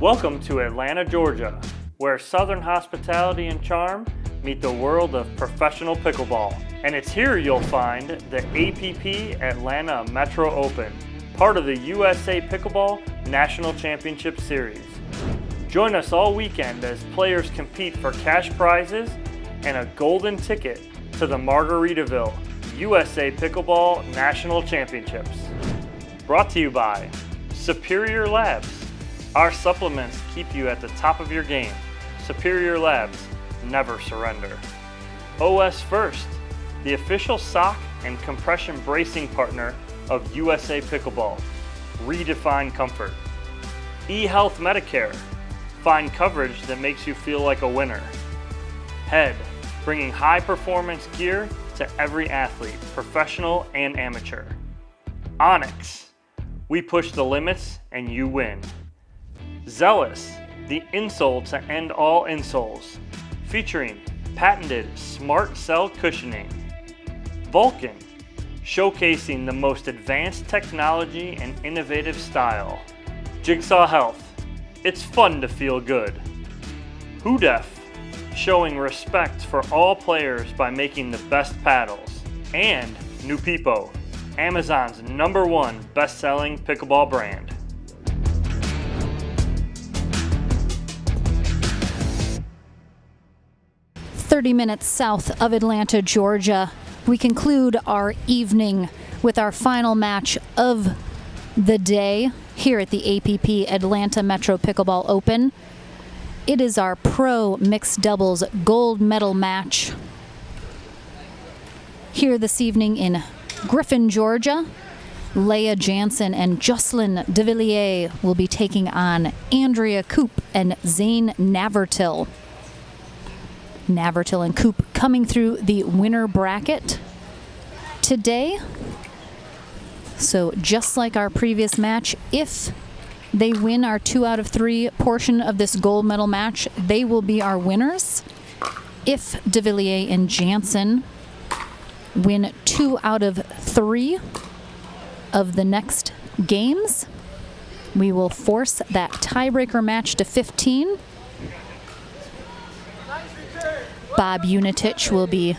Welcome to Atlanta, Georgia, where Southern hospitality and charm meet the world of professional pickleball. And it's here you'll find the APP Atlanta Metro Open, part of the USA Pickleball National Championship Series. Join us all weekend as players compete for cash prizes and a golden ticket to the Margaritaville USA Pickleball National Championships. Brought to you by Superior Labs. Our supplements keep you at the top of your game. Superior Labs, never surrender. OS First, the official sock and compression bracing partner of USA Pickleball. Redefine comfort. eHealth Medicare, find coverage that makes you feel like a winner. Head, bringing high performance gear to every athlete, professional and amateur. Onyx, we push the limits and you win. Zealous, the insole to end all insoles, featuring patented smart cell cushioning. Vulcan, showcasing the most advanced technology and innovative style. Jigsaw Health, it's fun to feel good. Hudef, showing respect for all players by making the best paddles. And Nupipo, Amazon's #1 best-selling pickleball brand. "30 minutes south of Atlanta, Georgia, we conclude our evening with our final match of the day here at the APP Atlanta Metro Pickleball Open. It is our pro mixed doubles gold medal match here this evening in Griffin, Georgia. Leah Jansen and Jocelyn Devilliers will be taking on Andrea Koop and Zane Navratil. Navratil and Koop coming through the winner bracket today. So just like our previous match, if they win our 2 out of 3 portion of this gold medal match, they will be our winners. If Devilliers and Jansen win 2 out of 3 of the next games, we will force that tiebreaker match to 15. Bob Unitich will be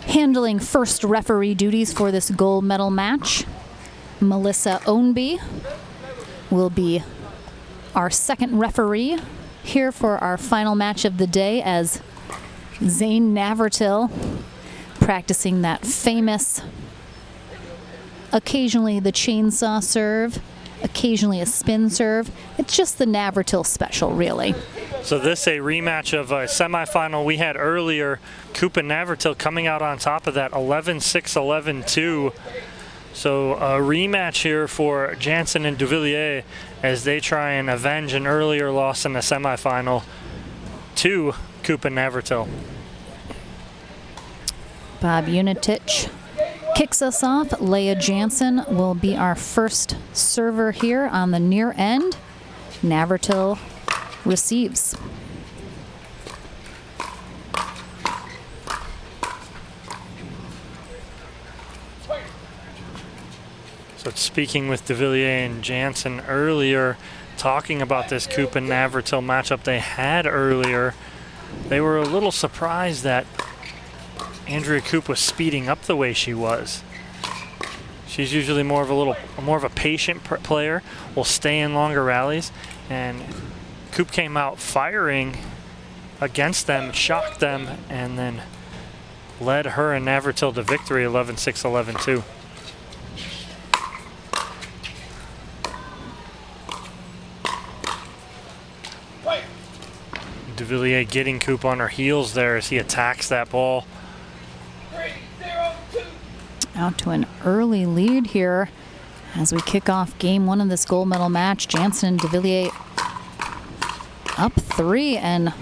handling first referee duties for this gold medal match. Melissa Ownby will be our second referee here for our final match of the day, as Zane Navratil practicing that famous, occasionally the chainsaw serve, occasionally a spin serve. It's just the Navratil special, really. So this a rematch of a semifinal we had earlier. Koop and Navratil coming out on top of that 11-6, 11-2. So a rematch here for Jansen and Devilliers as they try and avenge an earlier loss in the semifinal to Koop and Navratil. Bob Unitich kicks us off. Leah Jansen will be our first server here on the near end. Navratil receives. So speaking with Devilliers and Jansen earlier, talking about this Koop and Navratil matchup they had earlier, they were a little surprised that Andrea Koop was speeding up the way she was. She's usually more of a patient player, will stay in longer rallies, and Koop came out firing against them, shocked them, and then led her and Navratil to victory 11-6, 11-2. Devilliers getting Koop on her heels there as he attacks that ball. Out to an early lead here as we kick off game 1 of this gold medal match. Jansen and Devilliers up 3, and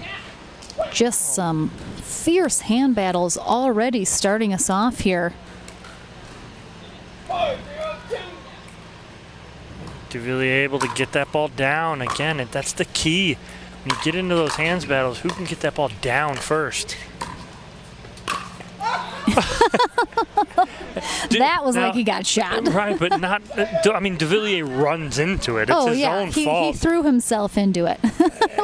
just some fierce hand battles already starting us off here. Devilliers able to get that ball down again, and that's the key. When you get into those hands battles, who can get that ball down first? That was like he got shot. Right, but not. I mean, Devilliers runs into it. It's his own he fault. He threw himself into it.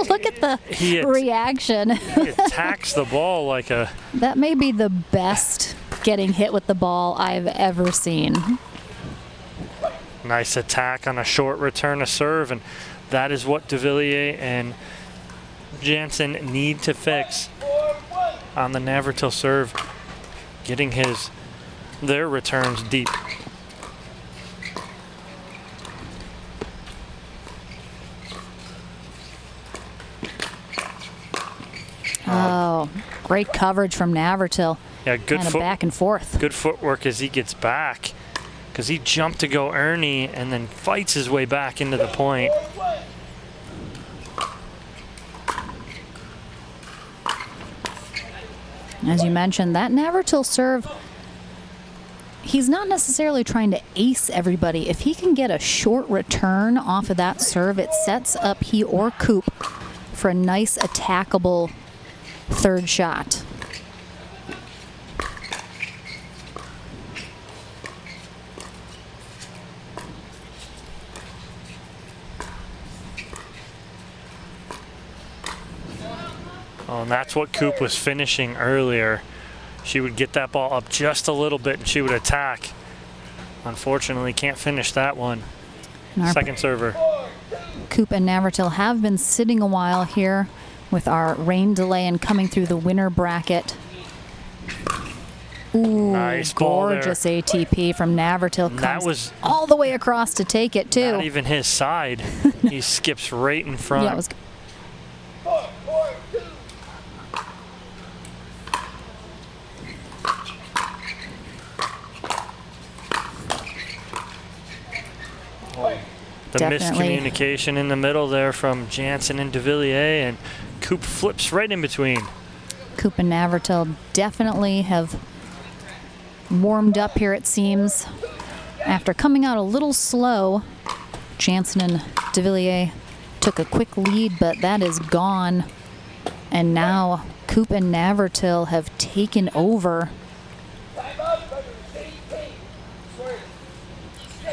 Look at the reaction. He attacks the ball like a. That may be the best getting hit with the ball I've ever seen. Nice attack on a short return of serve, and that is what Devilliers and Jansen need to fix on the Navratil serve, getting their returns deep. Oh, great coverage from Navratil. Yeah, good back and forth. Good footwork as he gets back, because he jumped to go Ernie and then fights his way back into the point. As you mentioned, that Navratil serve, he's not necessarily trying to ace everybody. If he can get a short return off of that serve, it sets up he or Koop for a nice attackable third shot. Oh, and that's what Koop was finishing earlier. She would get that ball up just a little bit and she would attack. Unfortunately, can't finish that one. Second server. Koop and Navratil have been sitting a while here with our rain delay and coming through the winner bracket. Ooh, nice ball gorgeous there. ATP from Navratil. That was all the way across to take it, too. Not even his side. He skips right in front. Yeah, it was. The miscommunication in the middle there from Jansen and Devilliers, and Koop flips right in between. Koop and Navratil definitely have warmed up here, it seems. After coming out a little slow, Jansen and Devilliers took a quick lead, but that is gone. And now Koop and Navratil have taken over.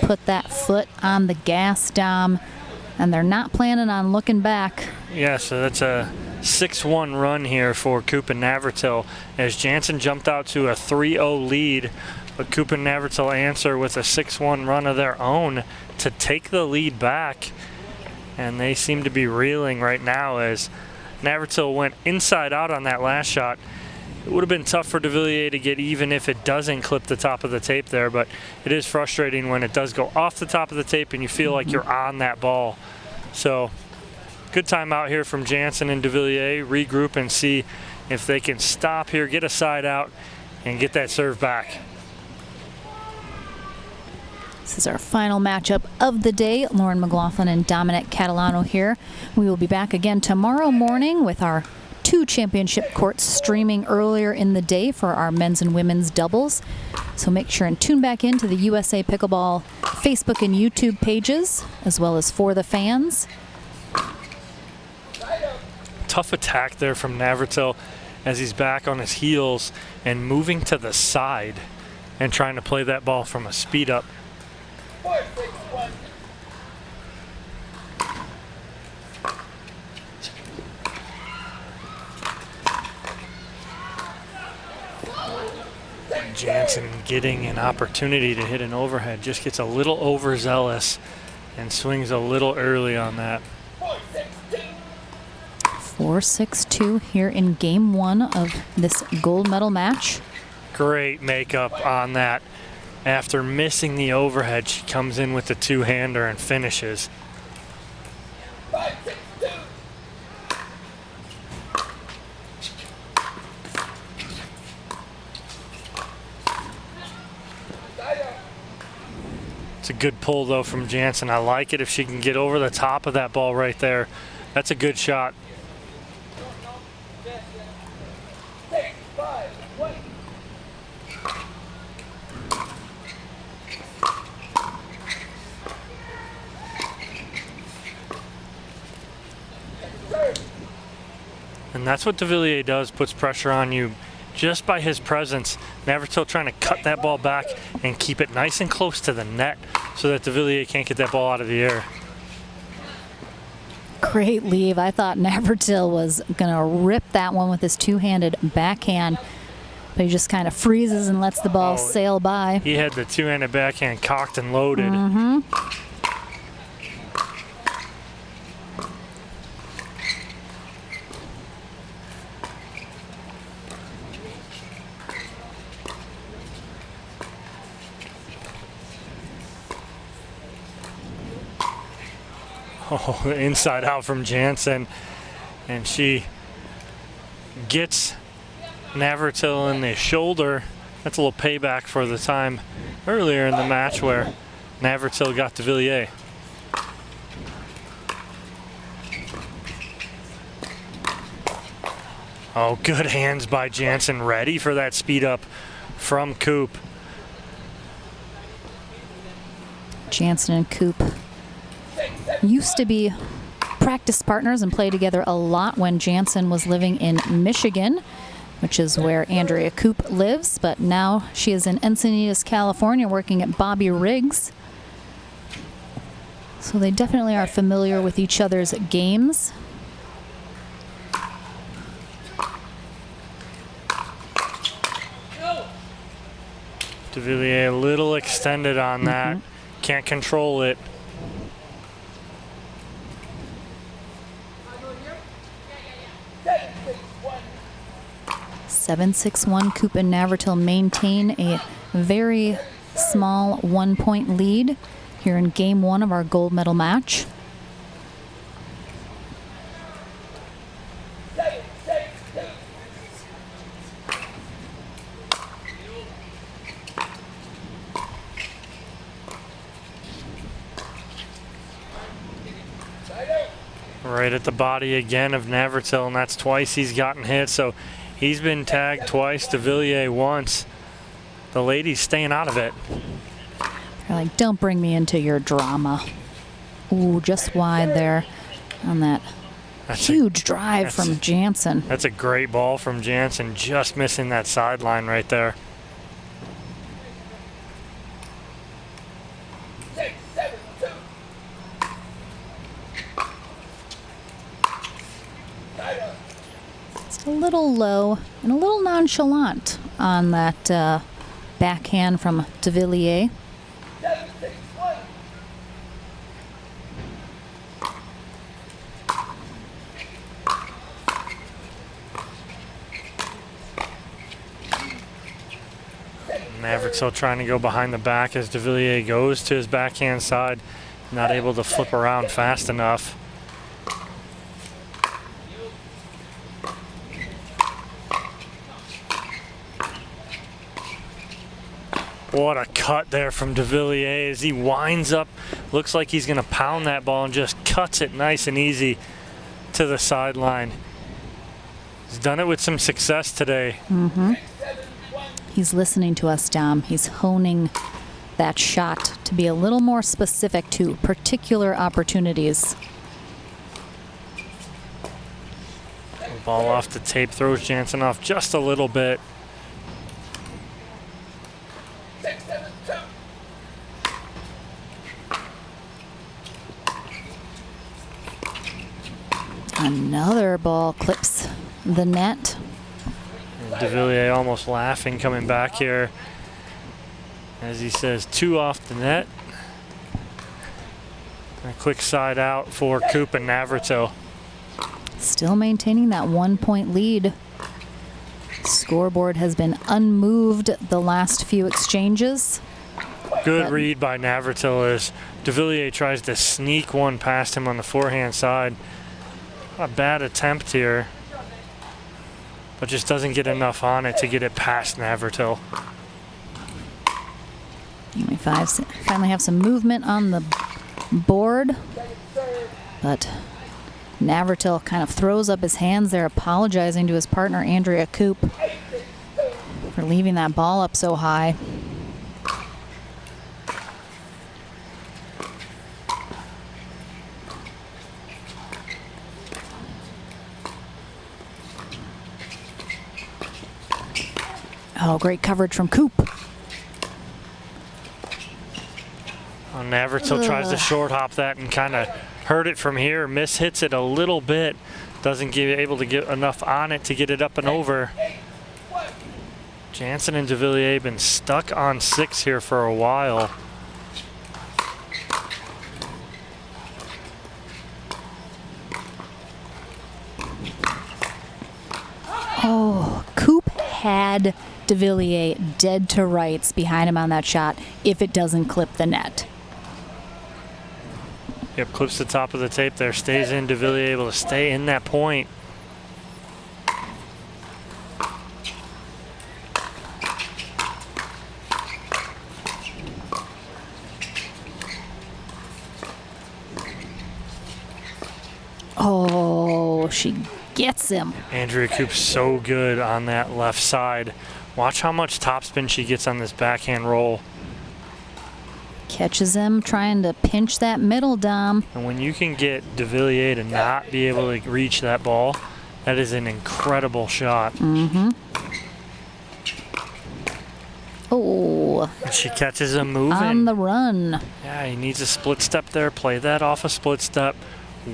Put that foot on the gas, Dom, and they're not planning on looking back. Yeah, so that's a 6-1 run here for Koop and Navratil as Jansen jumped out to a 3-0 lead, but Koop and Navratil answer with a 6-1 run of their own to take the lead back, and they seem to be reeling right now as Navratil went inside out on that last shot. It would have been tough for Devilliers to get even if it doesn't clip the top of the tape there, but it is frustrating when it does go off the top of the tape and you feel like you're on that ball. So good time out here from Jansen and Devilliers. Regroup and see if they can stop here, get a side out, and get that serve back. This is our final matchup of the day. Lauren McLaughlin and Dominic Catalano here. We will be back again tomorrow morning with our 2 championship courts streaming earlier in the day for our men's and women's doubles. So make sure and tune back into the USA Pickleball Facebook and YouTube pages, as well as For the Fans. Tough attack there from Navratil as he's back on his heels and moving to the side and trying to play that ball from a speed up. Jansen getting an opportunity to hit an overhead, just gets a little overzealous and swings a little early on that. 4-6-2 here in game 1 of this gold medal match. Great makeup on that. After missing the overhead, she comes in with the two-hander and finishes. It's a good pull, though, from Jansen. I like it if she can get over the top of that ball right there. That's a good shot. And that's what Devilliers does, puts pressure on you just by his presence. Navratil trying to cut that ball back and keep it nice and close to the net so that Devilliers can't get that ball out of the air. Great leave. I thought Navratil was going to rip that one with his two-handed backhand, but he just kind of freezes and lets the ball sail by. He had the two-handed backhand cocked and loaded. Oh, inside out from Jansen, and she gets Navratil in the shoulder. That's a little payback for the time earlier in the match where Navratil got Devilliers. Oh, good hands by Jansen, ready for that speed up from Koop. Jansen and Koop used to be practice partners and play together a lot when Jansen was living in Michigan, which is where Andrea Koop lives, but now she is in Encinitas, California, working at Bobby Riggs. So they definitely are familiar with each other's games. Devilliers a little extended on that. Can't control it. 7-6-1. Koop and Navratil maintain a very small 1-point lead here in game 1 of our gold medal match. Right at the body again of Navratil, and that's twice he's gotten hit. So he's been tagged twice, Devilliers once. The ladies staying out of it. They're like, don't bring me into your drama. Ooh, just wide there on that huge drive from Jansen. That's a great ball from Jansen, just missing that sideline right there. A little low and a little nonchalant on that backhand from Devilliers. Navratil trying to go behind the back as Devilliers goes to his backhand side, not able to flip around fast enough. What a cut there from Devilliers as he winds up. Looks like he's going to pound that ball and just cuts it nice and easy to the sideline. He's done it with some success today. He's listening to us, Dom. He's honing that shot to be a little more specific to particular opportunities. Ball off the tape, throws Jansen off just a little bit. Another ball clips the net. Devilliers almost laughing coming back here as he says 2 off the net. A quick side out for Koop and Navratil. Still maintaining that 1-point lead. Scoreboard has been unmoved the last few exchanges. Good read by Navratil as Devilliers tries to sneak one past him on the forehand side. Not a bad attempt here, but just doesn't get enough on it to get it past Navratil. We finally have some movement on the board, but Navratil kind of throws up his hands there, apologizing to his partner, Andrea Koop, for leaving that ball up so high. Oh, great coverage from Koop. Navratil tries to short hop that and kind of hurt it from here. Miss hits it a little bit. Doesn't get able to get enough on it to get it up and over. Jansen and Devilliers been stuck on 6 here for a while. Oh, Koop had Devilliers dead to rights behind him on that shot if it doesn't clip the net. Yep, clips the top of the tape there, stays in. Devilliers able to stay in that point. Oh, she gets him. Andrea Koop's so good on that left side. Watch how much topspin she gets on this backhand roll. Catches him trying to pinch that middle, Dom. And when you can get Devilliers to not be able to reach that ball, that is an incredible shot. Mm-hmm. Oh. And she catches him moving. On the run. Yeah, he needs a split step there. Play that off a split step.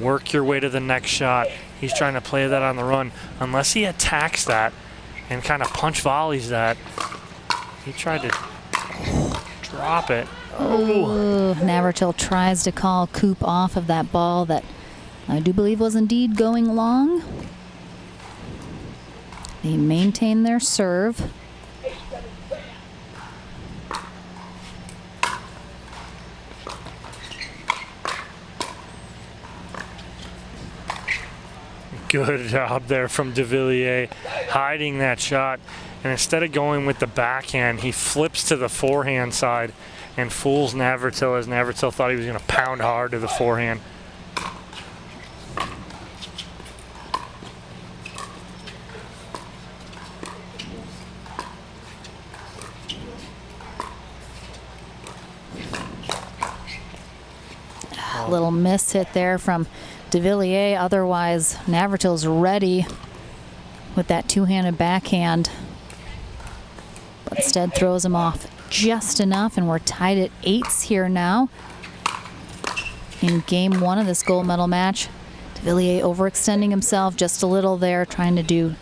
Work your way to the next shot. He's trying to play that on the run. Unless he attacks that and kind of punch volleys that. He tried to drop it. Oh. Navratil tries to call Koop off of that ball that I do believe was indeed going long. They maintain their serve. Good job there from Devilliers, hiding that shot. And instead of going with the backhand, he flips to the forehand side and fools Navratil, as Navratil thought he was going to pound hard to the forehand. Little miss hit there from Devilliers. Otherwise, Navratil's ready with that two-handed backhand. But instead throws him off just enough, and we're tied at 8s here now in game 1 of this gold medal match. Devilliers overextending himself just a little there, trying to do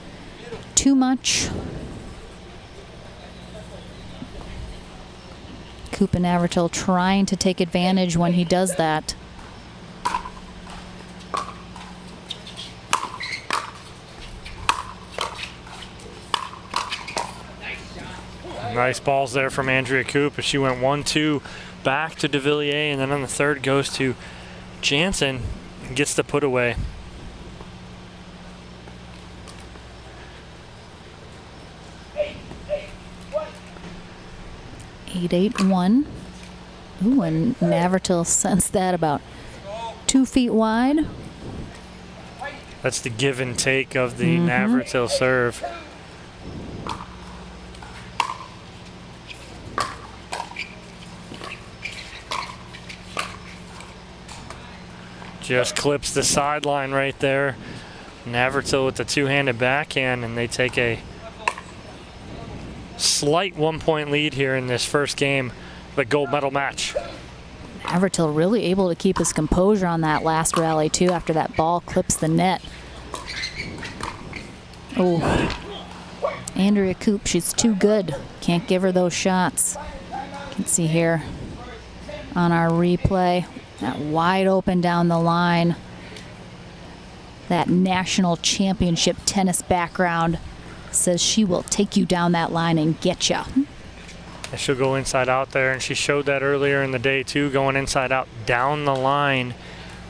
too much. Koop and Navratil trying to take advantage when he does that. Nice balls there from Andrea Koop. She went 1-2 back to Devilliers, and then on the third goes to Jansen and gets the put away. Eight, 8-1. Ooh, and Navratil sends that about 2 feet wide. That's the give and take of the Navratil serve. Just clips the sideline right there. Navratil with the two-handed backhand, and they take a slight 1-point lead here in this first game of the gold medal match. Navratil really able to keep his composure on that last rally too after that ball clips the net. Oh, Andrea Koop, she's too good. Can't give her those shots. You can see here on our replay, that wide open down the line. That national championship tennis background says she will take you down that line and get you. And she'll go inside out there, and she showed that earlier in the day too, going inside out down the line.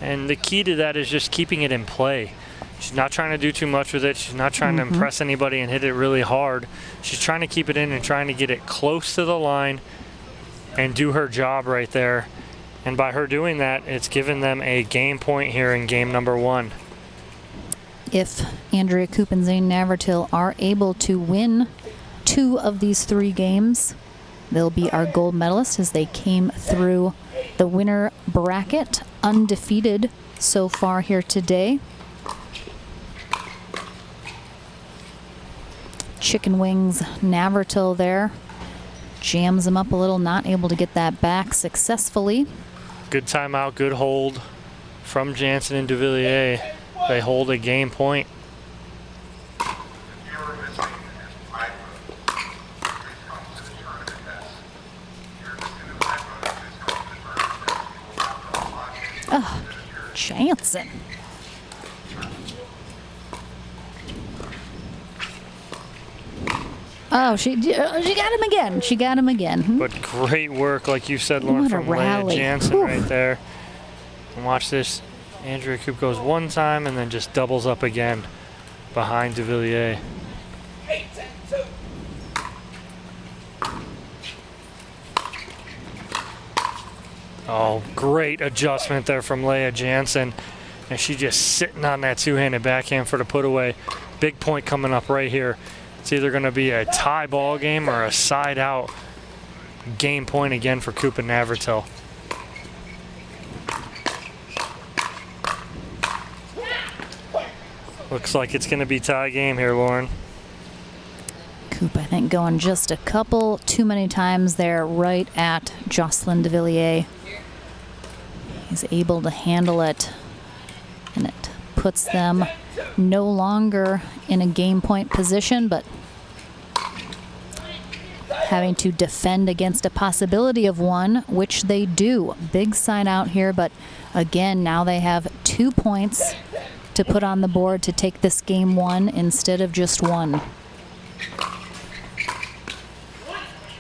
And the key to that is just keeping it in play. She's not trying to do too much with it. She's not trying to impress anybody and hit it really hard. She's trying to keep it in and trying to get it close to the line and do her job right there. And by her doing that, it's given them a game point here in game number 1. If Andrea Koop and Zane Navratil are able to win 2 of these 3 games, they'll be our gold medalists as they came through the winner bracket undefeated so far here today. chicken wings Navratil there. Jams him up a little, not able to get that back successfully. Good timeout, good hold from Jansen and Devilliers. They hold a game point. Oh, Jansen. Oh, she got him again. She got him again. But great work, like you said, Lauren, What a from Leah rally. Jansen Whew. right there. And watch this. Andrea Koop goes one time and then just doubles up again behind Devilliers. Oh, great adjustment there from Leah Jansen. And she just sitting on that two-handed backhand for the put away. Big point coming up right here. It's either going to be a tie ball game or a side out game point again for Koop and Navratil. Looks like it's going to be tie game here, Lauren. Koop, I think, going just a couple too many times there right at Jocelyn Devilliers. He's able to handle it, and it puts them no longer in a game point position, but having to defend against a possibility of one, which they do. Big side out here, but again, now they have 2 points to put on the board to take this game one instead of just one.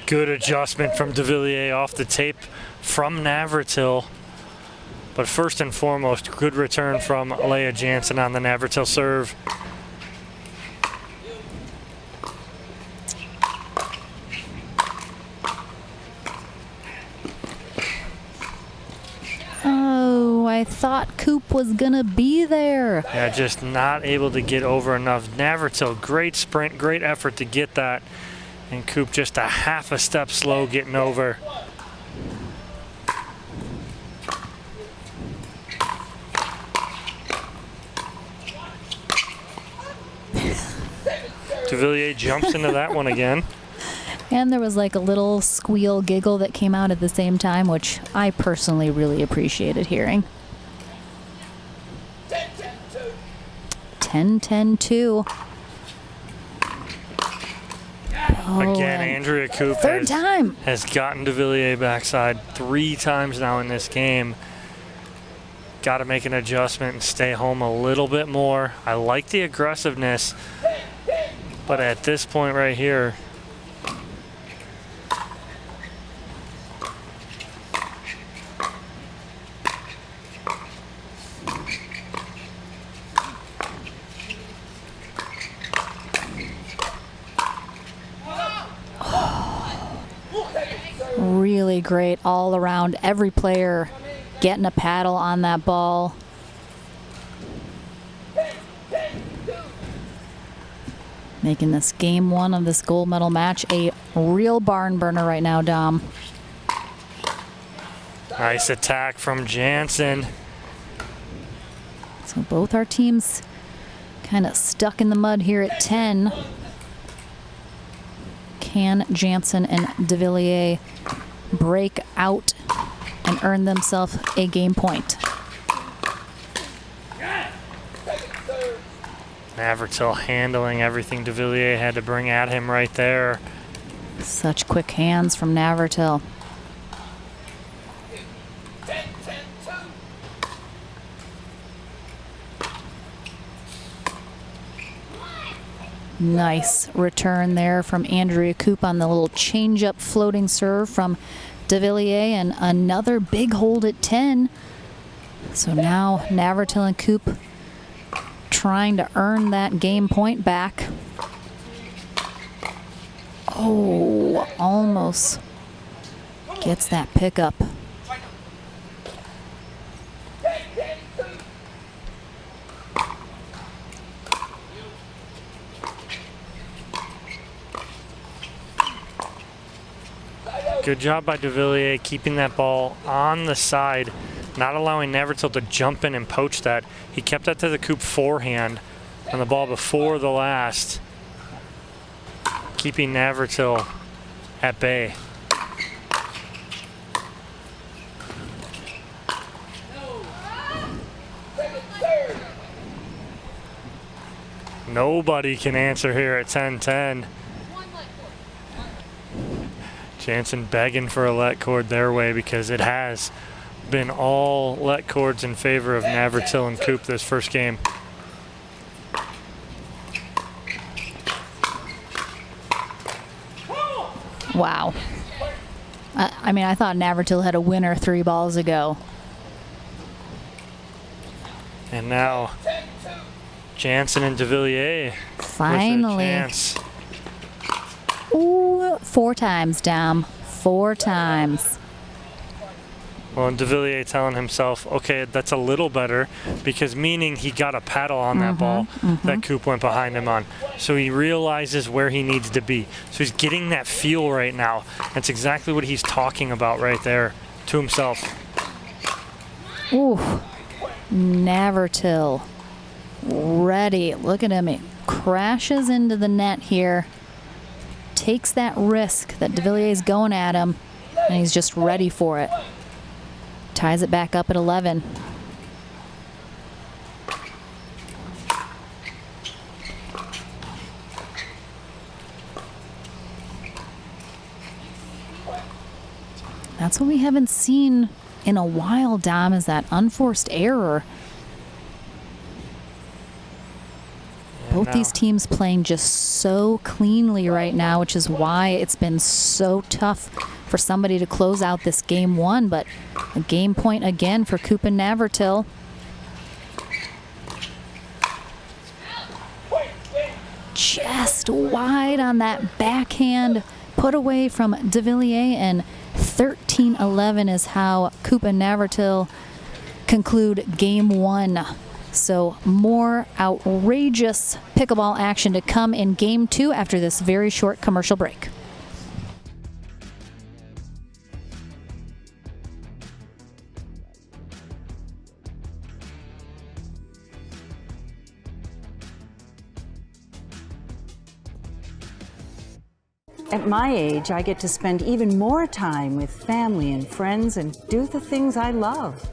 Good adjustment from Devilliers off the tape from Navratil. But first and foremost, good return from Leah Jansen on the Navratil serve. Oh, I thought Koop was gonna be there. Yeah, just not able to get over enough. Navratil, great sprint, great effort to get that. And Koop just a half a step slow getting over. Devilliers jumps into that one again. And there was like a little squeal giggle that came out at the same time, which I personally really appreciated hearing. 10-10-2. Again, Andrea Koop third time has gotten Devilliers backside 3 times now in this game. Got to make an adjustment and stay home a little bit more. I like the aggressiveness, but at this point right here, really great all around. Every player getting a paddle on that ball. Making this game one of this gold medal match a real barn burner right now, Dom. nice attack from Jansen. So both our teams kind of stuck in the mud here at 10. Can Jansen and Devilliers break out and earn themselves a game point? Navratil handling everything Devilliers had to bring at him right there. Such quick hands from Navratil. Nice return there from Andrea Koop on the little change-up floating serve from Devilliers, and another big hold at 10. So now Navratil and Koop trying to earn that game point back. Oh, almost gets that pickup. Good job by Devilliers keeping that ball on the side, not allowing Navratil to jump in and poach that. He kept that to the Koop forehand on the ball before the last. keeping Navratil at bay. Nobody can answer here at 10-10. Jansen begging for a let cord their way because it has been all let cords in favor of Navratil and Koop this first game. Wow. I mean, I thought Navratil had a winner 3 balls ago. And now Jansen and Devilliers Finally. with a chance. Ooh, 4 times, Dom. 4 times. Well, and Devilliers telling himself, okay, that's a little better, because meaning he got a paddle on that ball that Koop went behind him on. So he realizes where he needs to be. So he's getting that feel right now. That's exactly what he's talking about right there to himself. Ooh, Navratil. Ready. Look at him. He crashes into the net here. Takes that risk that Devilliers is going at him, and he's just ready for it. Ties it back up at 11. That's what we haven't seen in a while, Dom, is that unforced error. Both these teams playing just so cleanly right now, which is why it's been so tough for somebody to close out this game 1. But a game point again for Koop and Navratil. Just wide on that backhand put away from Devilliers, and 13-11 is how Koop and Navratil conclude game 1. So more outrageous pickleball action to come in game 2 after this very short commercial break. At my age, I get to spend even more time with family and friends and do the things I love.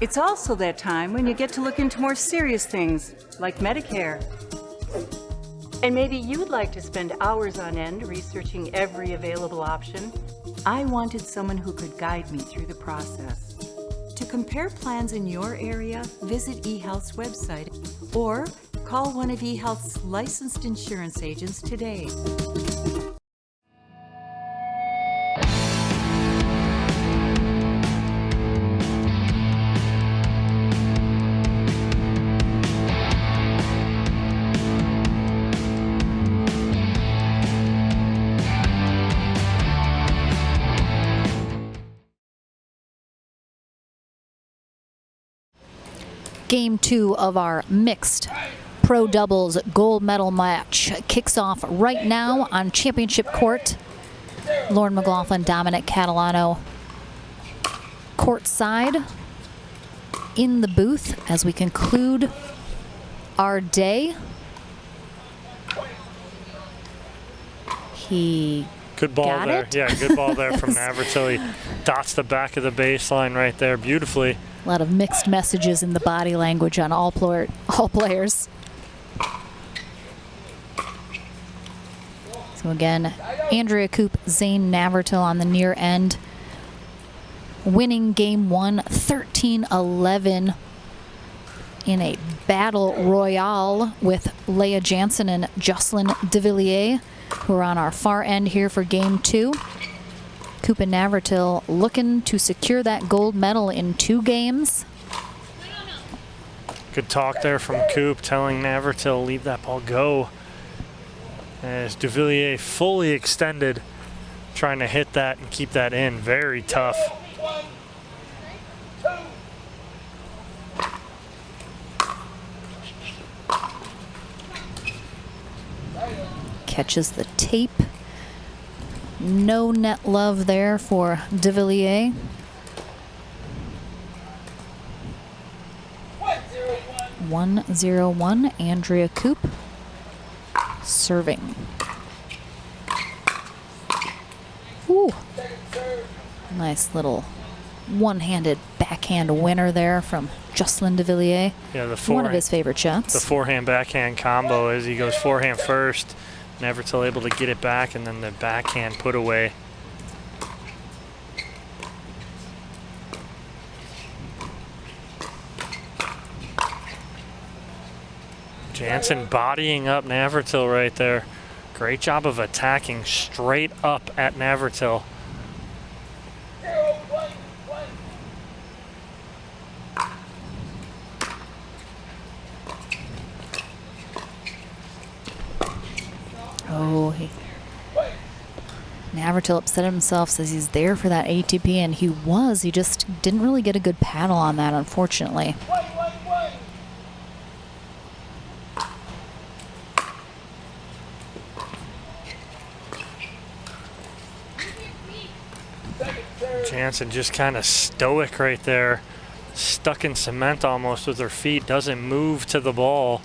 It's also that time when you get to look into more serious things, like Medicare. And maybe you'd like to spend hours on end researching every available option. I wanted someone who could guide me through the process. To compare plans in your area, visit eHealth's website or call one of eHealth's licensed insurance agents today. Game 2 of our mixed pro doubles gold medal match kicks off right now on championship court. Lauren McLaughlin, Dominic Catalano courtside in the booth as we conclude our day. He Good ball got there. it? Yeah, good ball there from Navratil. He dots the back of the baseline right there beautifully. A lot of mixed messages in the body language on all players. So again, Andrea Koop, Zane Navratil on the near end, winning game 1, 13-11 in a battle royale with Leah Jansen and Jocelyn Devilliers, who are on our far end here for game 2. Koop and Navratil looking to secure that gold medal in 2 games. Good talk there from Koop, telling Navratil leave that ball go. As Devilliers fully extended, trying to hit that and keep that in. Very tough. Catches the tape. No net love there for Devilliers. 1-0-1, Andrea Koop serving. Nice little one-handed backhand winner there from Jocelyn Devilliers. Yeah, one of his favorite shots. The forehand backhand combo is he goes forehand first, Navratil able to get it back, and then the backhand put away. Jansen bodying up Navratil right there. Great job of attacking straight up at Navratil. Oh, Navratil upset himself, says he's there for that ATP, and he was. He just didn't really get a good paddle on that, unfortunately. Jansen just kind of stoic right there, stuck in cement almost with her feet, doesn't move to the ball,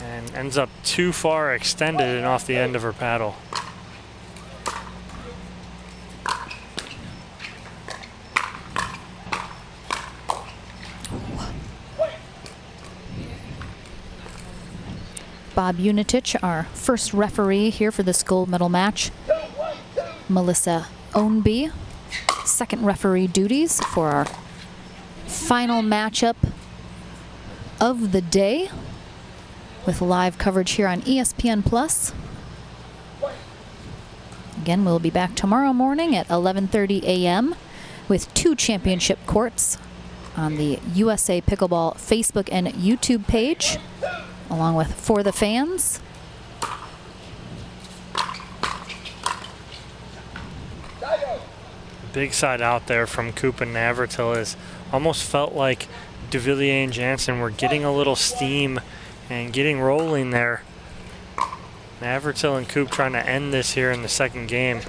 and ends up too far extended and off the end of her paddle. Bob Unitich, our first referee here for this gold medal match. Melissa Ownby, second referee duties for our final matchup of the day, with live coverage here on ESPN Plus. Again, we'll be back tomorrow morning at 11:30 a.m. with 2 championship courts on the USA Pickleball Facebook and YouTube page, along with For the Fans. Big side out there from Koop and Navratil is almost felt like Devilliers and Jansen were getting a little steam and getting rolling there. Navratil and Koop trying to end this here in the second game.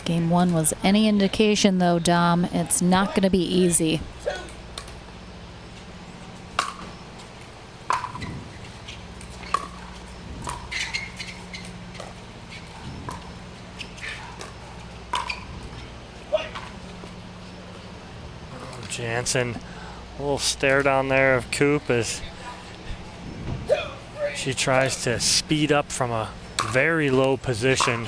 Game 1 was any indication, though, Dom, it's not going to be easy. Jansen, a little stare down there of Koop as she tries to speed up from a very low position.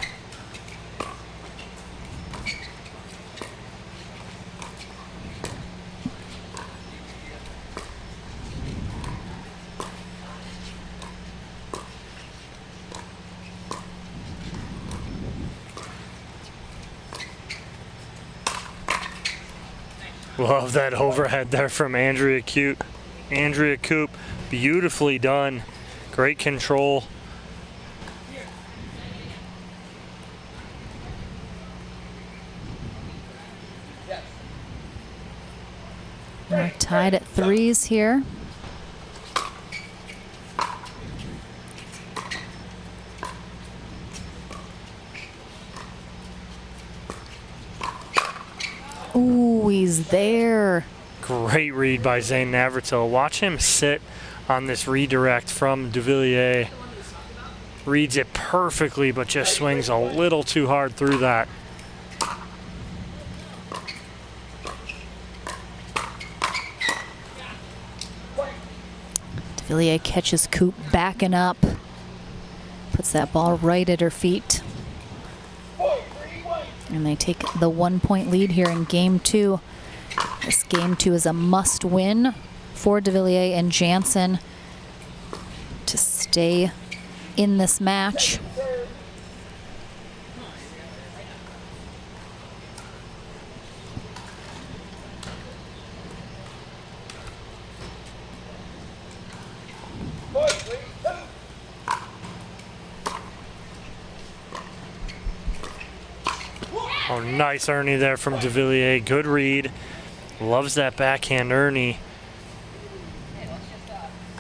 Love that overhead there from Andrea Koop. Beautifully done. Great control. We're tied at 3s here. Ooh, he's there. Great read by Zane Navratil. Watch him sit on this redirect from Devilliers. Reads it perfectly, but just swings a little too hard through that. Devilliers catches Koop backing up. Puts that ball right at her feet. And they take the 1-point lead here in game 2. This game 2 is a must win for Devilliers and Jansen to stay in this match. Oh, nice Ernie there from Devilliers. Good read. Loves that backhand Ernie.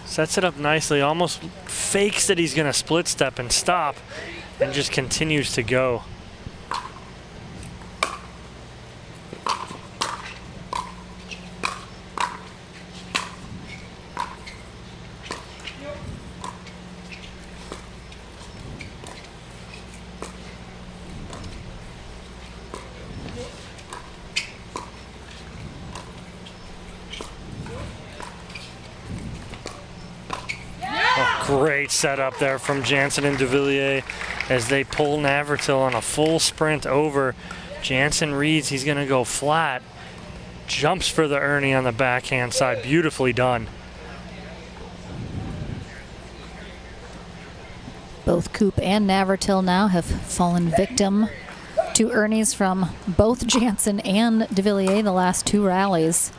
Sets it up nicely. Almost fakes that he's going to split step and stop, and just continues to go. Great setup there from Jansen and Devilliers as they pull Navratil on a full sprint over. Jansen reads he's going to go flat. Jumps for the Ernie on the backhand side. Beautifully done. Both Koop and Navratil now have fallen victim to Ernies from both Jansen and Devilliers the last 2 rallies.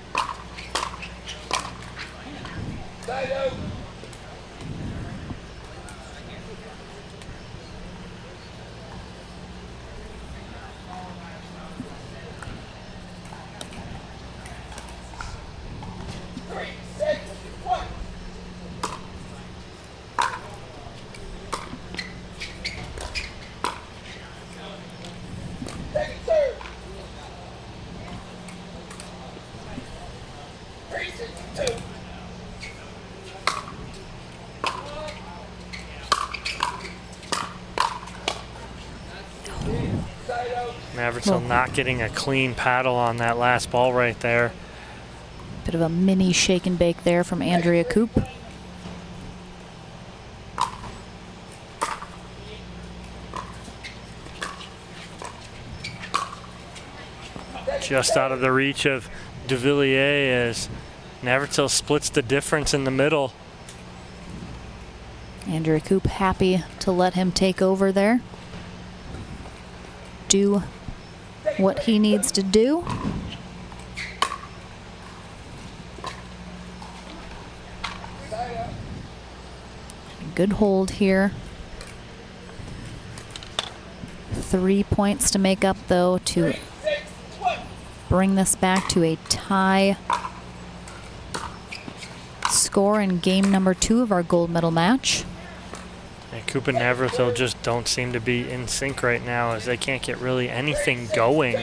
Navratil not getting a clean paddle on that last ball right there. Bit of a mini shake and bake there from Andrea Koop. Just out of the reach of Devilliers as Navratil splits the difference in the middle. Andrea Koop happy to let him take over there. Do what he needs to do. Good hold here. 3 points to make up, though, to bring this back to a tie score in game number 2 of our gold medal match. And Koop and Navratil just don't seem to be in sync right now as they can't get really anything going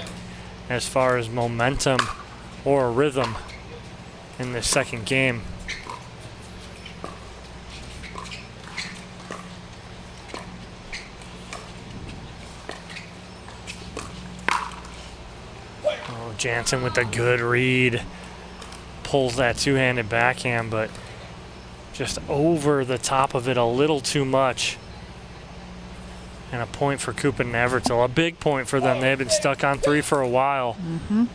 as far as momentum or rhythm in this second game. Oh, Jansen with a good read. Pulls that two-handed backhand, but just over the top of it a little too much. And a point for Koop and Navratil. A big point for them. They've been stuck on 3 for a while. Mm-hmm.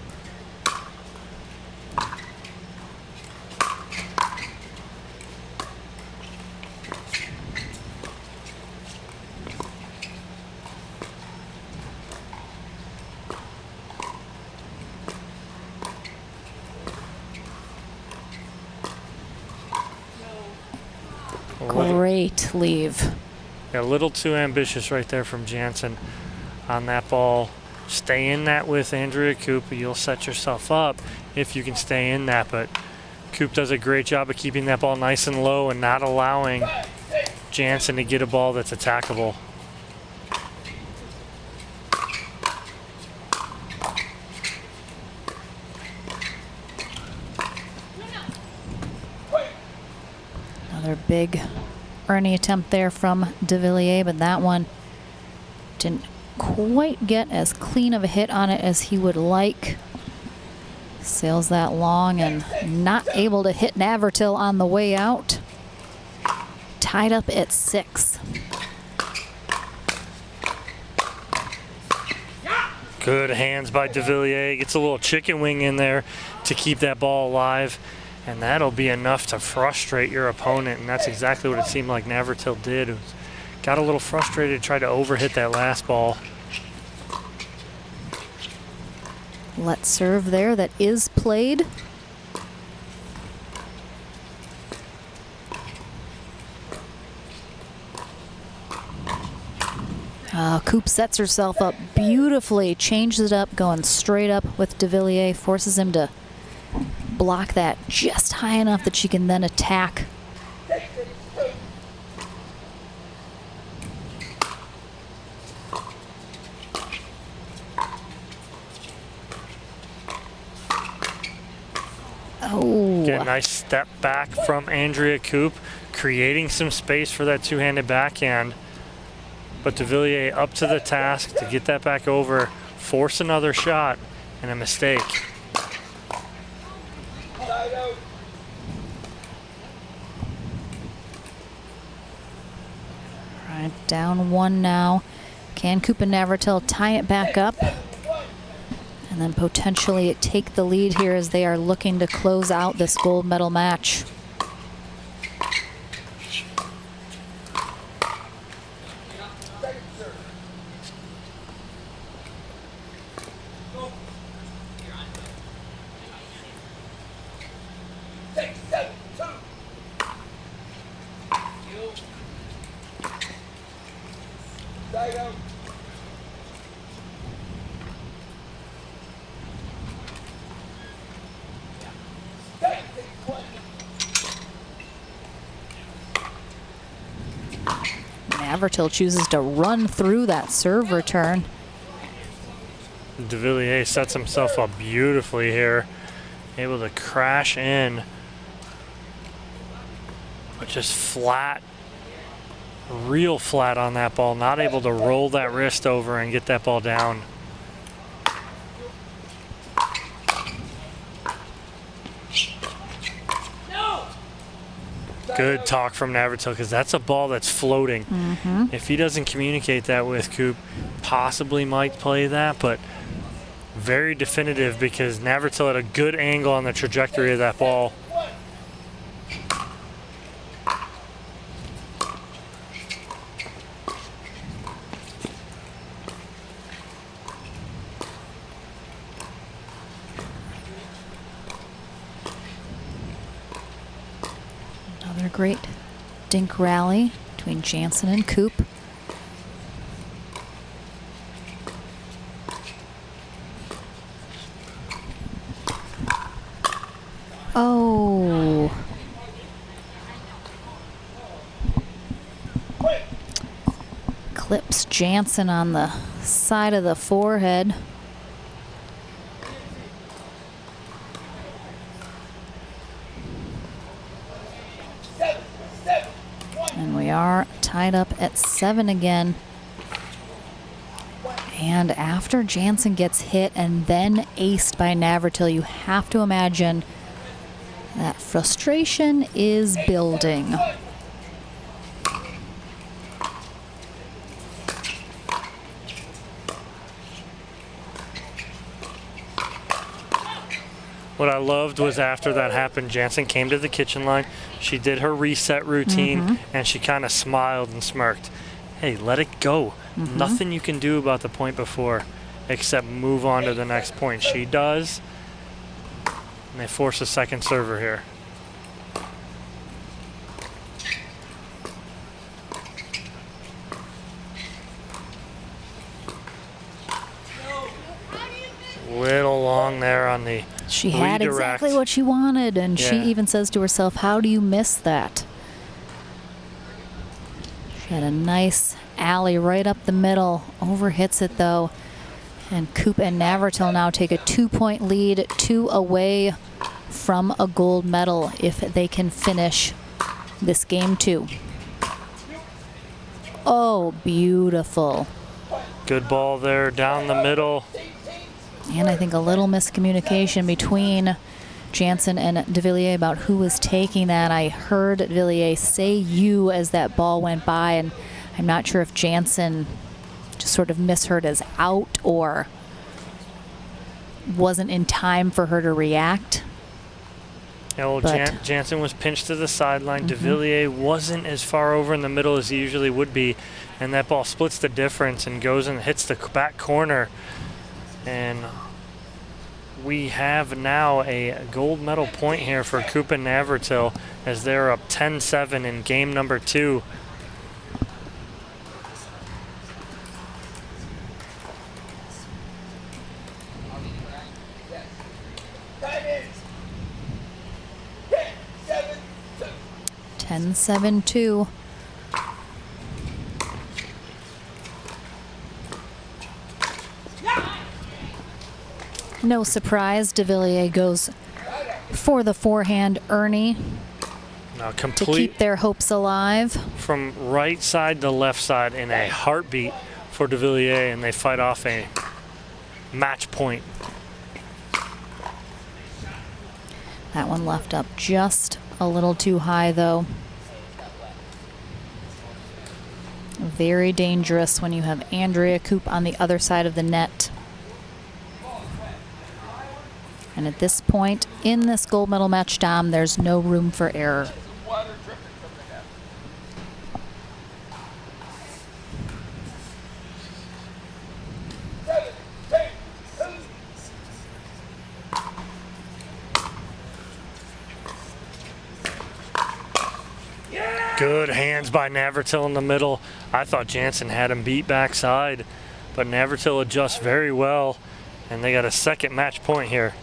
Great leave. A little too ambitious right there from Jansen on that ball. Stay in that with Andrea Koop. You'll set yourself up if you can stay in that, but Koop does a great job of keeping that ball nice and low and not allowing Jansen to get a ball that's attackable. Another big Ernie attempt there from Devilliers, but that one didn't quite get as clean of a hit on it as he would like. Sails that long and not able to hit Navratil on the way out. Tied up at 6. Good hands by Devilliers. Gets a little chicken wing in there to keep that ball alive. And that'll be enough to frustrate your opponent. And that's exactly what it seemed like Navratil did. It was, got a little frustrated, tried to overhit that last ball. Let serve there that is played. Koop sets herself up beautifully, changes it up, going straight up with Devilliers, forces him to block that just high enough that she can then attack. Oh. Get a nice step back from Andrea Koop, creating some space for that two-handed backhand. But Devilliers up to the task to get that back over, force another shot, and a mistake. Down 1 now. Can Koop and Navratil tie it back up? And then potentially take the lead here as they are looking to close out this gold medal match. Navratil chooses to run through that serve return. Devilliers sets himself up beautifully here, able to crash in, but just flat, real flat on that ball, not able to roll that wrist over and get that ball down. Good talk from Navratil, because that's a ball that's floating. If he doesn't communicate that with Koop, possibly might play that, but very definitive because Navratil had a good angle on the trajectory of that ball. Another great dink rally between Jansen and Koop. Oh. Clips Jansen on the side of the forehead. And we are tied up at 7 again. And after Jansen gets hit and then aced by Navratil, you have to imagine that frustration is building. What I loved was after that happened, Jansen came to the kitchen line. She did her reset routine, and she kind of smiled and smirked. Hey, let it go. Nothing you can do about the point before except move on to the next point. She does, and they force a second server here. Little long there on the She had exactly what she wanted, and she even says to herself, how do you miss that? She had a nice alley right up the middle, overhits it though, and Koop and Navratil now take a 2-point lead, 2 away from a gold medal if they can finish this game 2. Oh, beautiful. Good ball there down the middle. And I think a little miscommunication between Jansen and Devilliers about who was taking that. I heard Devilliers say you as that ball went by, and I'm not sure if Jansen just sort of misheard as out or wasn't in time for her to react. Yeah, well, Jansen was pinched to the sideline. Devilliers wasn't as far over in the middle as he usually would be, and that ball splits the difference and goes and hits the back corner. And we have now a gold medal point here for Koop and Navratil as they're up 10-7 in game number 2. Ten 7-2. No surprise, Devilliers goes for the forehand Ernie Now to keep their hopes alive. From right side to left side in a heartbeat for Devilliers, and they fight off a match point. That one left up just a little too high, though. very dangerous when you have Andrea Koop on the other side of the net. And at this point in this gold medal match, Dom, there's no room for error. Good hands by Navratil in the middle. I thought Jansen had him beat backside, but Navratil adjusts very well, and they got a second match point here.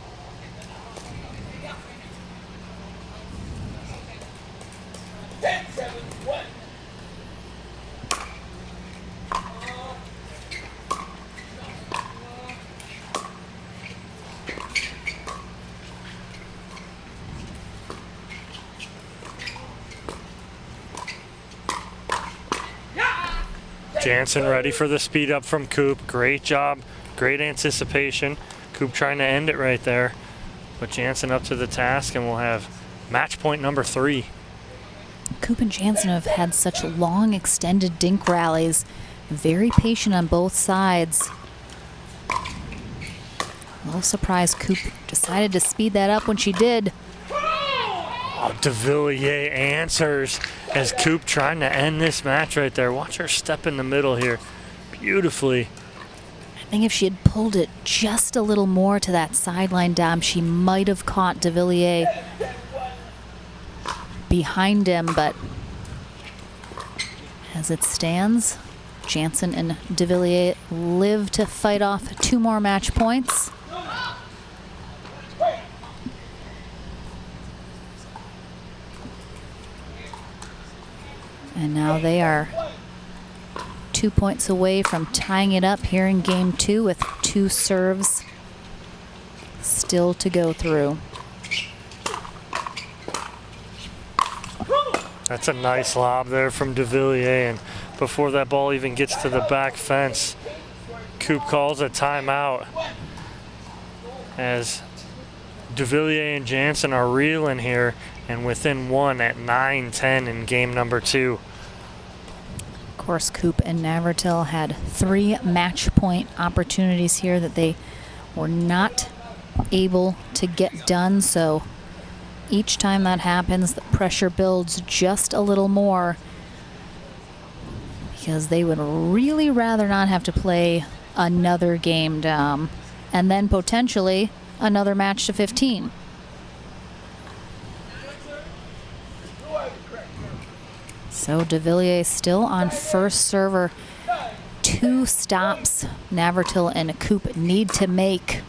Jansen ready for the speed up from Koop. Great job, great anticipation. Koop trying to end it right there. But Jansen up to the task, and we'll have match point number 3. Koop and Jansen have had such long extended dink rallies. Very patient on both sides. A little surprised Koop decided to speed that up when she did. Oh, Devilliers answers as Koop trying to end this match right there. Watch her step in the middle here beautifully. I think if she had pulled it just a little more to that sideline, Dom, she might have caught Devilliers behind him, but as it stands, Jansen and Devilliers live to fight off 2 more match points. And now they are 2 points away from tying it up here in game 2 with 2 serves still to go through. That's a nice lob there from Devilliers, and before that ball even gets to the back fence, Koop calls a timeout as Devilliers and Jansen are reeling here and within 1 at 9-10 in game number 2. Of course, Koop and Navratil had 3 match point opportunities here that they were not able to get done, so each time that happens, the pressure builds just a little more because they would really rather not have to play another game down and then potentially another match to 15. So Devilliers still on first server. 2 stops Navratil and Koop need to make.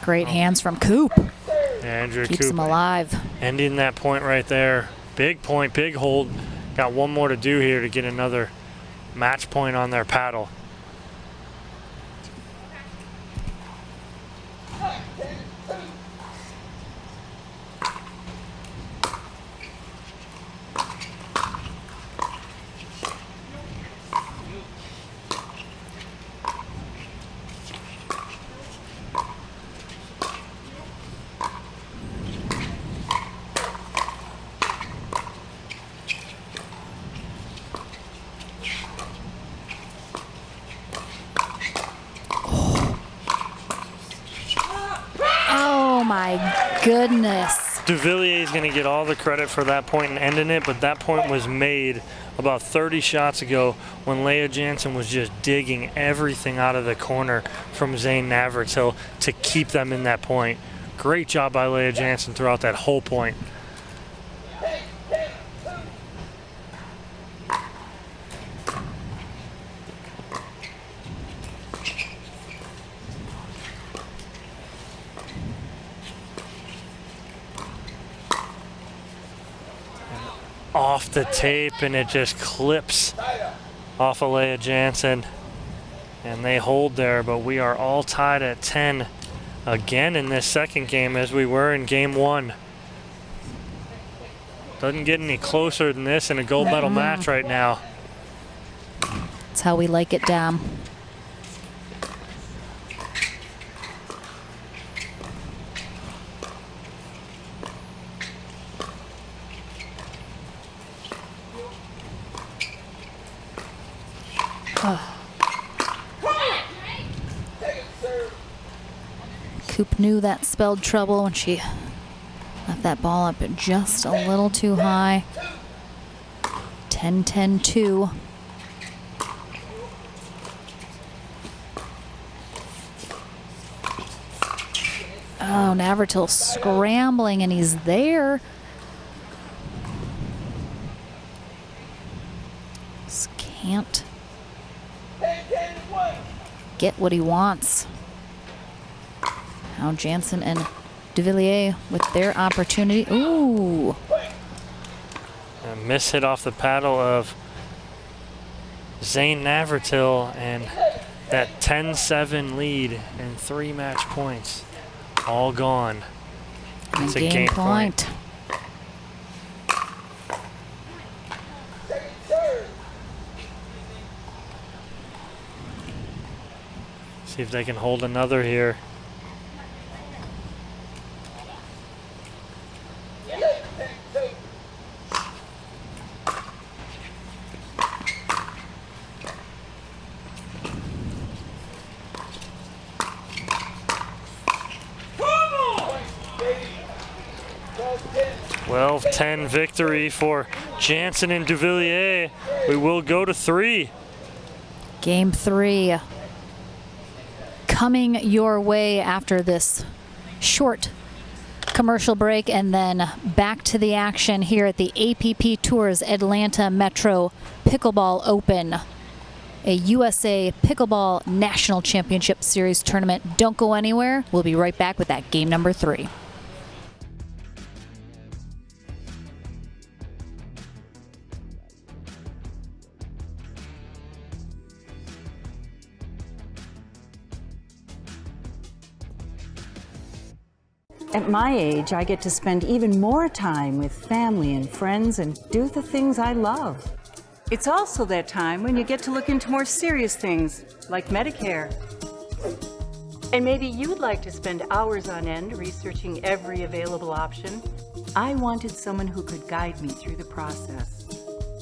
Great hands from Koop. Andrew Keeps Koop him alive. ending that point right there. Big point, big hold. Got one more to do here to get another match point on their paddle. Oh my goodness. Devilliers is going to get all the credit for that point and ending it, but that point was made about 30 shots ago when Leah Jansen was just digging everything out of the corner from Zane Navratil to keep them in that point. Great job by Leah Jansen throughout that whole point. Off the tape, and it just clips off of Leah Jansen, and they hold there, but we are all tied at 10 again in this second game as we were in game 1. Doesn't get any closer than this in a gold medal match right now. That's how we like it, Dom. Koop knew that spelled trouble when she left that ball up just a little too high. 10-10-2. Oh, Navratil scrambling, and he's there. Just can't get what he wants. Now Jansen and Devilliers with their opportunity. Ooh. A miss hit off the paddle of Zane Navratil, and that 10-7 lead and 3 match points all gone. It's a game point. See if they can hold another here. Well, 10 victory for Jansen and Devilliers. We will go to 3. Game 3 coming your way after this short commercial break, and then back to the action here at the APP Tours Atlanta Metro Pickleball Open, a USA Pickleball National Championship Series tournament. Don't go anywhere. We'll be right back with that game number 3. At my age, I get to spend even more time with family and friends and do the things I love. It's also that time when you get to look into more serious things, like Medicare. And maybe you'd like to spend hours on end researching every available option. I wanted someone who could guide me through the process.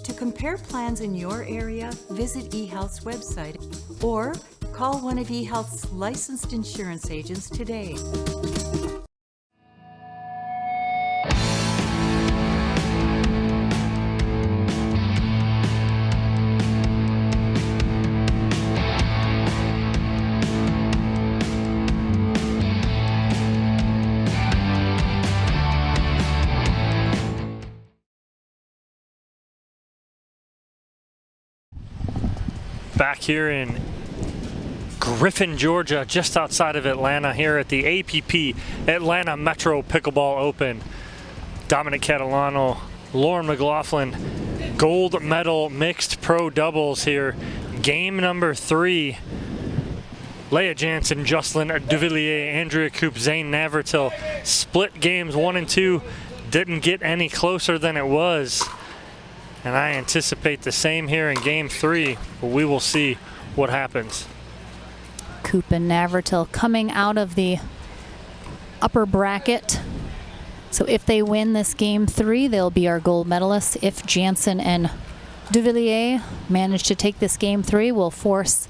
To compare plans in your area, visit eHealth's website or call one of eHealth's licensed insurance agents today. Back here in Griffin, Georgia, just outside of Atlanta, here at the APP Atlanta Metro Pickleball Open. Dominic Catalano, Lauren McLaughlin, gold medal mixed pro doubles here. Game number 3. Leah Jansen, Jocelyn Devilliers, Andrea Koop, Zane Navratil. Split games 1 and 2. Didn't get any closer than it was. And I anticipate the same here in game 3, but we will see what happens. Koop and Navratil coming out of the upper bracket. So if they win this game 3, they'll be our gold medalists. If Jansen and Devilliers manage to take this game 3, we'll force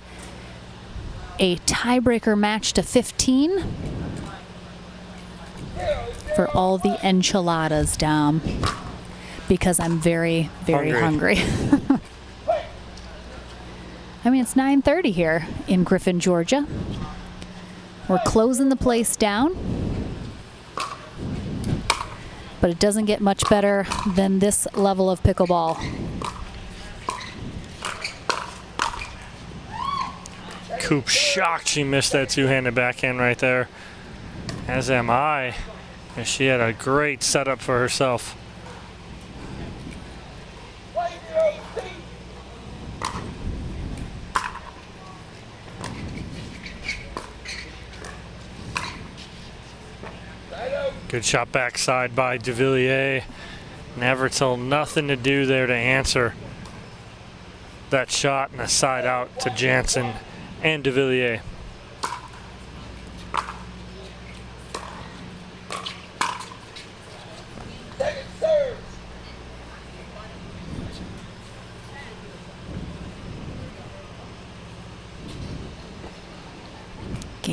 a tiebreaker match to 15 for all the enchiladas, Dom. Because I'm very, very hungry. I mean, it's 9:30 here in Griffin, Georgia. We're closing the place down. But it doesn't get much better than this level of pickleball. Koop shocked she missed that two-handed backhand right there. As am I. And she had a great setup for herself. Good shot backside by Devilliers. Navratil, nothing to do there to answer that shot, and a side out to Jansen and Devilliers.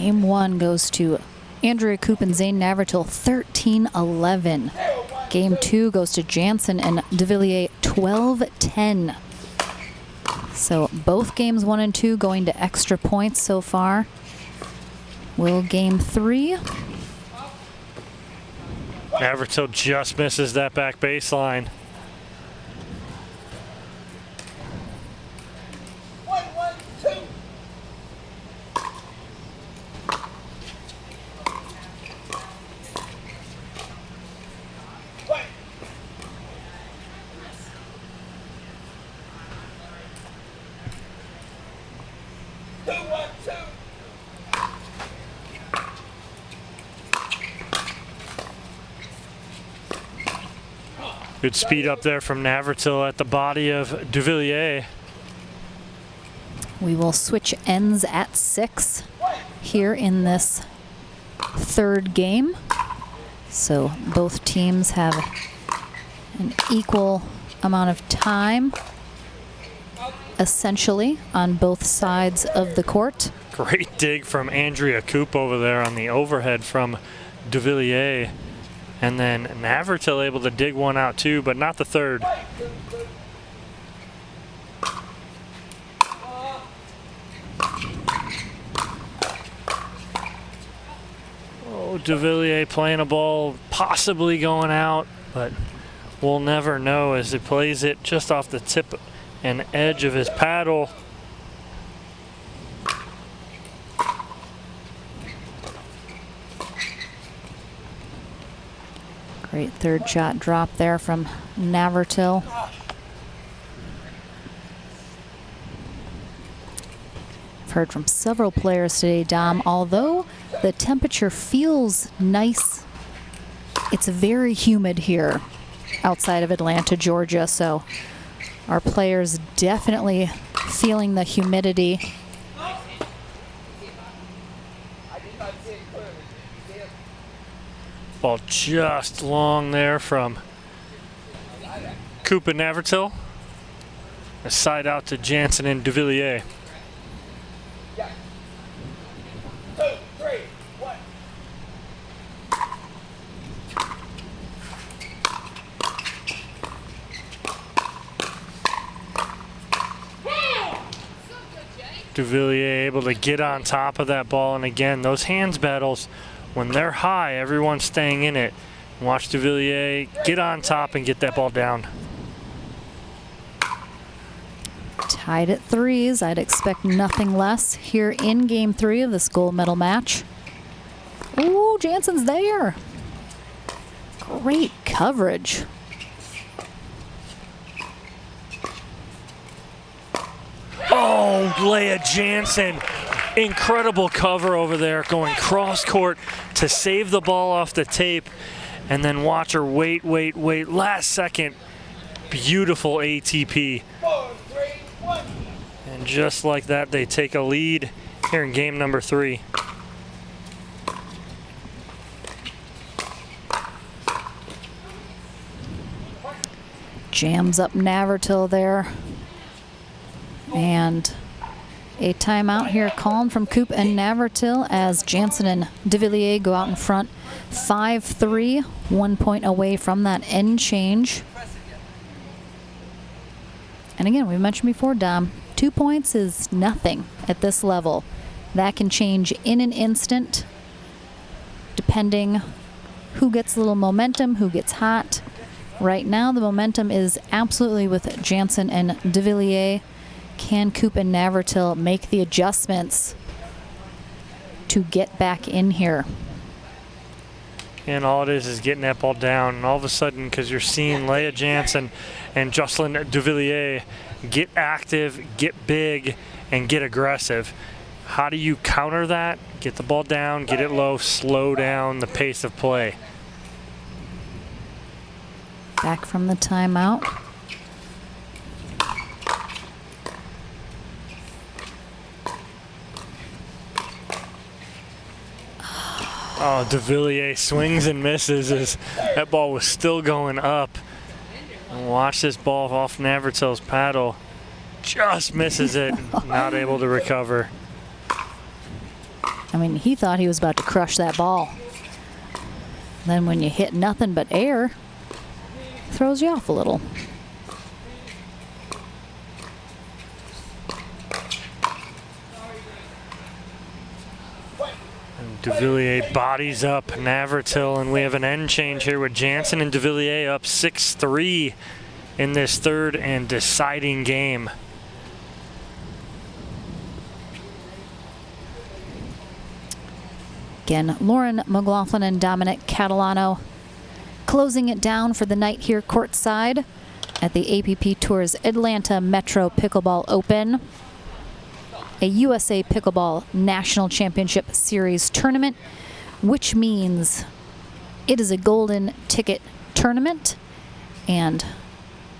Game 1 goes to Andrea Koop and Zane Navratil, 13-11. Game 2 goes to Jansen and Devilliers, 12-10. So both games 1 and 2 going to extra points so far. Will Game 3? Navratil just misses that back baseline. Good speed up there from Navratil at the body of Devilliers. We will switch ends at 6 here in this third game. So both teams have an equal amount of time, essentially, on both sides of the court. Great dig from Andrea Koop over there on the overhead from Devilliers. And then Navratil able to dig one out too, but not the third. Oh, Devilliers playing a ball possibly going out, but we'll never know as he plays it just off the tip and edge of his paddle. Great third shot drop there from Navratil. I've heard from several players today, Dom, although the temperature feels nice, it's very humid here outside of Atlanta, Georgia, so our players definitely feeling the humidity. Ball just long there from Koop and Navratil. A side out to Jansen and Devilliers. Devilliers able to get on top of that ball, and again, those hands battles, when they're high, everyone's staying in it. Watch Devilliers get on top and get that ball down. Tied at 3s. I'd expect nothing less here in Game 3 of this gold medal match. Ooh, Jansen's there. Great coverage. Oh, Leah Jansen. Incredible cover over there, going cross court to save the ball off the tape. And then watch her wait. Last second, beautiful ATP. And just like that, they take a lead here in game number 3. Jams up Navratil there. And a timeout here calm from Koop and Navratil as Jansen and Devilliers go out in front 5-3, 1 point away from that end change. And again, we mentioned before, Dom, 2 points is nothing at this level. That can change in an instant, depending who gets a little momentum, who gets hot. Right now, the momentum is absolutely with Jansen and Devilliers. Can Koop and Navratil make the adjustments to get back in here? And all it is getting that ball down. And all of a sudden, because you're seeing Leah Jansen and Jocelyn Devilliers get active, get big, and get aggressive. How do you counter that? Get the ball down, get it low, slow down the pace of play. Back from the timeout. Oh, Devilliers swings and misses as that ball was still going up. And watch this ball off Navratil's paddle. Just misses it, not able to recover. I mean, he thought he was about to crush that ball. Then when you hit nothing but air, throws you off a little. And Devilliers bodies up Navratil, and we have an end change here with Jansen and Devilliers up 6-3 in this third and deciding game. Again, Lauren McLaughlin and Dominic Catalano closing it down for the night here courtside at the APP Tour's Atlanta Metro Pickleball Open, a USA Pickleball National Championship Series tournament, which means it is a golden ticket tournament, and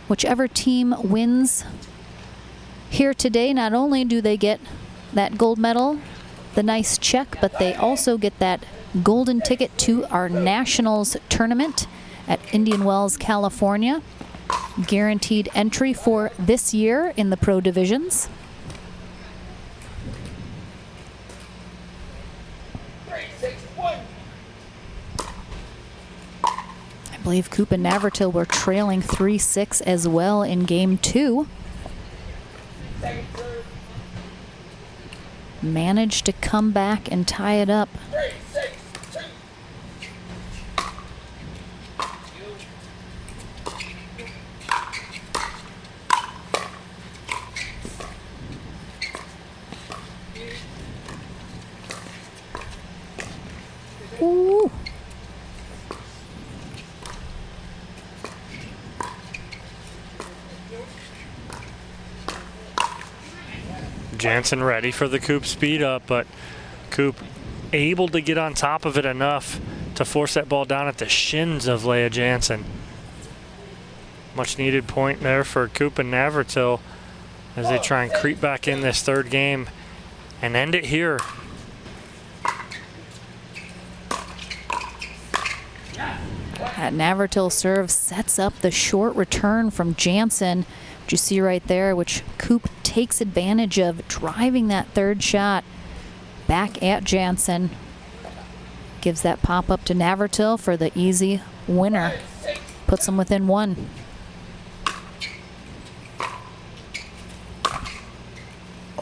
whichever team wins here today, not only do they get that gold medal, the nice check, but they also get that golden ticket to our Nationals tournament at Indian Wells, California. Guaranteed entry for this year in the pro divisions. I believe Koop and Navratil were trailing 3-6 as well in game 2. Managed to come back and tie it up. Ooh. Jansen ready for the Koop speed up, but Koop able to get on top of it enough to force that ball down at the shins of Leah Jansen. Much needed point there for Koop and Navratil as they try and creep back in this third game and end it here. That Navratil serve sets up the short return from Jansen, which you see right there, which Koop takes advantage of, driving that third shot back at Jansen. Gives that pop up to Navratil for the easy winner. Puts them within 1.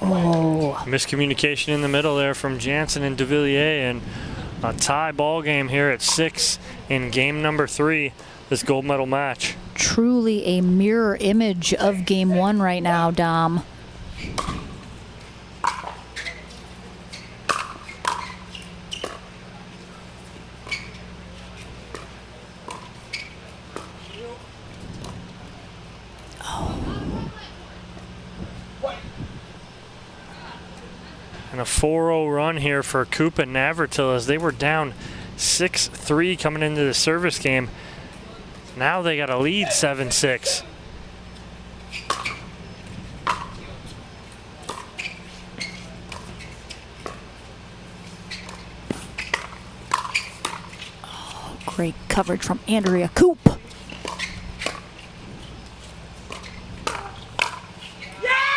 Oh. Miscommunication in the middle there from Jansen and Devilliers, and a tie ball game here at 6 in game number 3, this gold medal match. Truly a mirror image of game 1 right now, Dom. And a 4-0 run here for Koop and Navratil as they were down 6-3 coming into the service game. Now they got a lead 7-6. Oh, great coverage from Andrea Koop.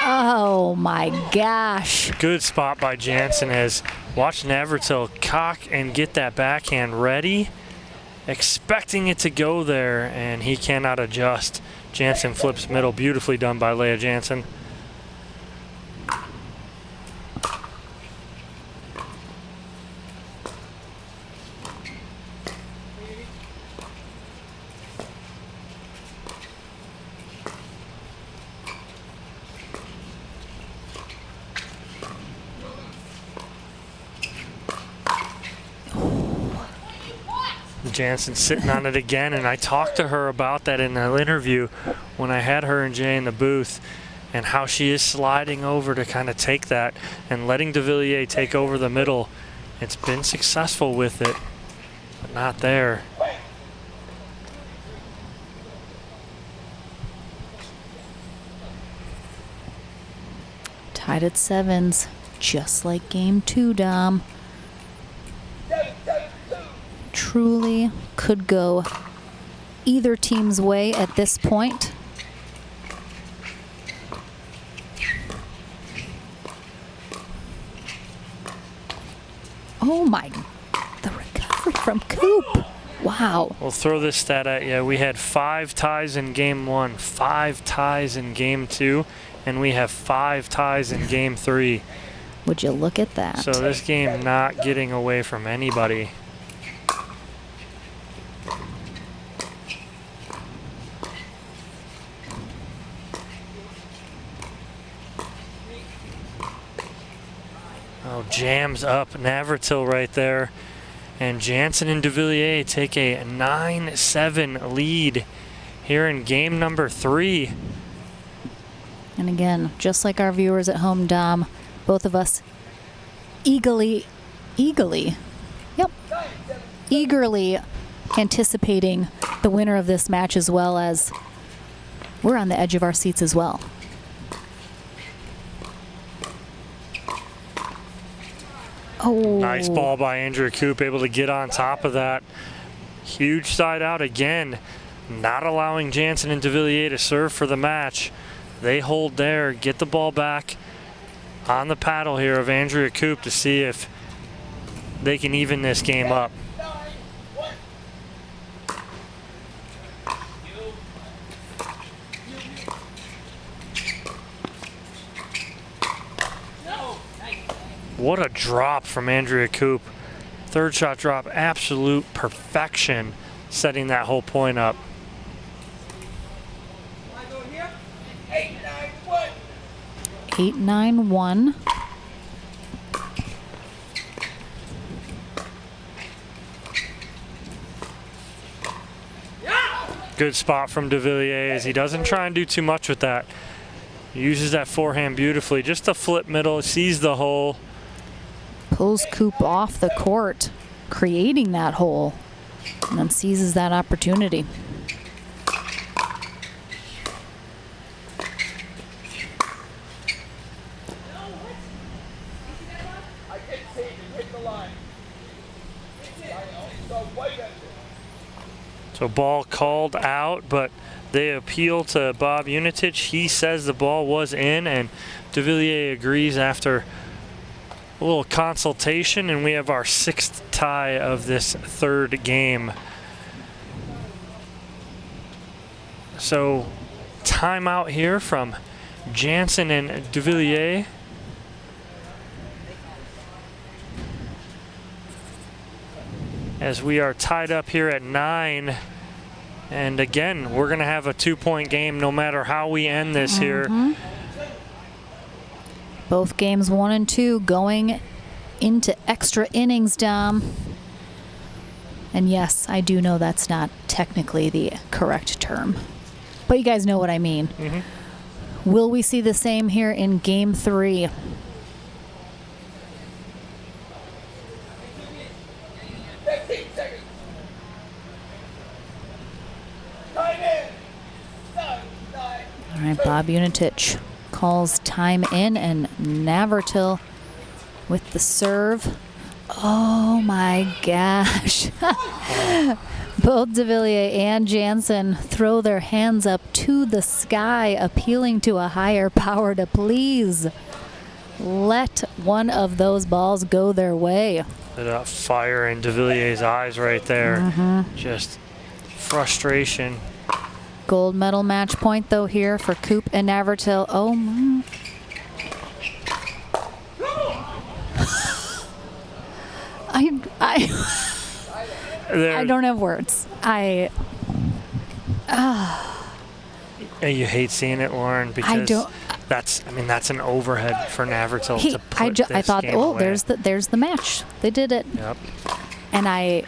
Oh my gosh. Good spot by Jansen as watch Navratil cock and get that backhand ready, expecting it to go there, and he cannot adjust. Jansen flips middle, beautifully done by Leah Jansen. Jansen sitting on it again, and I talked to her about that in the interview when I had her and Jay in the booth, and how she is sliding over to kind of take that and letting Devilliers take over the middle. It's been successful with it, but not there. Tied at 7s, just like game 2, Dom. Truly could go either team's way at this point. Oh my, the recovery from Koop. Wow. We'll throw this stat at you. We had 5 ties in game 1, 5 ties in game 2, and we have 5 ties in game 3. Would you look at that? So this game not getting away from anybody. Oh, jams up Navratil right there. And Jansen and Devilliers take a 9-7 lead here in game number 3. And again, just like our viewers at home, Dom, both of us eagerly anticipating the winner of this match, as well as we're on the edge of our seats as well. Oh. Nice ball by Andrew Koop, able to get on top of that. Huge side out again, not allowing Jansen and Devilliers to serve for the match. They hold there, get the ball back on the paddle here of Andrea Koop to see if they can even this game up. What a drop from Andrea Koop. Third shot drop, absolute perfection, setting that whole point up. 8-9-1. Good spot from Devilliers. He doesn't try and do too much with that. He uses that forehand beautifully. Just a flip middle, sees the hole. Pulls Koop off the court, creating that hole, and then seizes that opportunity. So ball called out, but they appeal to Bob Unitich. He says the ball was in, and Devilliers agrees after a little consultation, and we have our 6th tie of this 3rd game. So timeout here from Jansen and Devilliers. As we are tied up here at 9. And again, we're going to have a 2-point game no matter how we end this here. Both games 1 and 2 going into extra innings, Dom. And yes, I do know that's not technically the correct term, but you guys know what I mean. Will we see the same here in game 3? All right, Bob Unitich calls time in, and Navratil with the serve. Oh my gosh. Both Devilliers and Jansen throw their hands up to the sky, appealing to a higher power to please let one of those balls go their way. That fire in Devilliers' eyes right there. Just frustration. Gold medal match point, though, here for Koop and Navratil. Oh, my. I don't have words. You hate seeing it, Lauren, because that's an overhead for Navratil to put I thought, game oh, away. there's the match. They did it. Yep. And